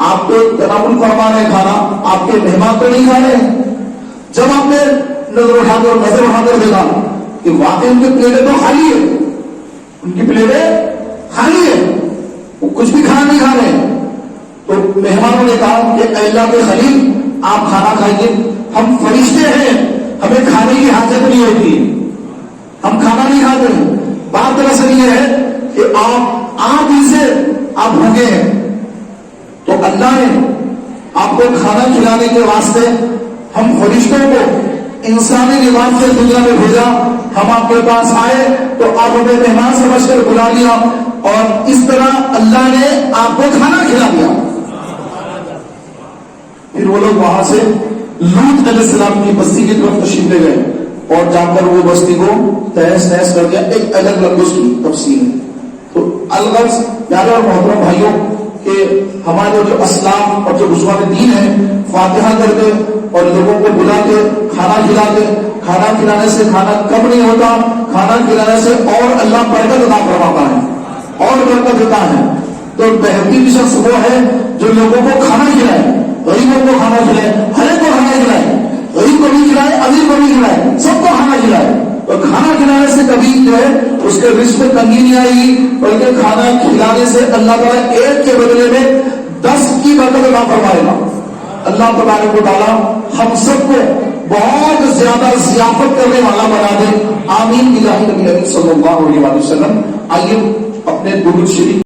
آپ تو تناول فرما رہے ہیں کھانا, آپ کے مہمان تو نہیں کھا رہے ہیں. جب آپ نے نظر اٹھا کر دیکھا کہ واقعی ان کی پلیٹیں تو خالی ہے, ان کی پلیٹیں خالی ہے, وہ کچھ بھی کھانا نہیں کھا رہے ہیں. تو مہمانوں نے کہا کہ اے اللہ کے خلیل, آپ کھانا کھائیے, ہم فرشتے ہیں, ہمیں کھانے کی حاجت نہیں ہوتی, ہم کھانا نہیں کھاتے. بات دراصل یہ ہے کہ آپ ہی سے آپ بھوکے ہیں, تو اللہ نے آپ کو کھانا کھلانے کے واسطے ہم فرشتوں کو انسانی لباس سے دنیا میں بھیجا. ہم آپ کے پاس آئے تو آپ ہمیں مہمان سمجھ کر بلا لیا, اور اس طرح اللہ نے آپ کو کھانا کھلا دیا. پھر وہ لوگ وہاں سے لوط علیہ السلام کی بستی کی طرف تشریف لے گئے, اور جا کر وہ بستی کو تہس نہس کر دیا. ایک الگ لفظ کی تفصیل ہے. تو الغرض پیارے اور محترم بھائیوں کہ ہمارے جو اسلام اور جو بزرگان دین ہے, فاتحہ کرتے اور لوگوں کو بلا کے کھانا کھلاتے. کھانا کھلانے سے کھانا کم نہیں ہوتا, کھانا کھلانے سے اور اللہ برکت عطا فرماتا ہے اور برکت دیتا ہے. تو بہترین شخص وہ ہے جو لوگوں کو کھانا کھلائے, غریبوں کو کھانا کھلائے, ہر ایک کو کھانا کھلائے, غریب کو بھی کھلائے, امیر کو بھی کھلائے, سب کو کھانا کھلائے. اور کھانا کھلانے سے کبھی جو ہے اس کے رزق میں تنگی نہیں آئے گی, بلکہ کھانا کھلانے سے اللہ تعالیٰ ایک کے بدلے میں 10 کی برکت عطا فرمائے گا. اللہ تبارک و تعالیٰ ہم سب کو بہت زیادہ ضیافت کرنے والا بنا دے, آمین. الہی نبی صلی اللہ علیہ وسلم. آئیے اپنے درود شریف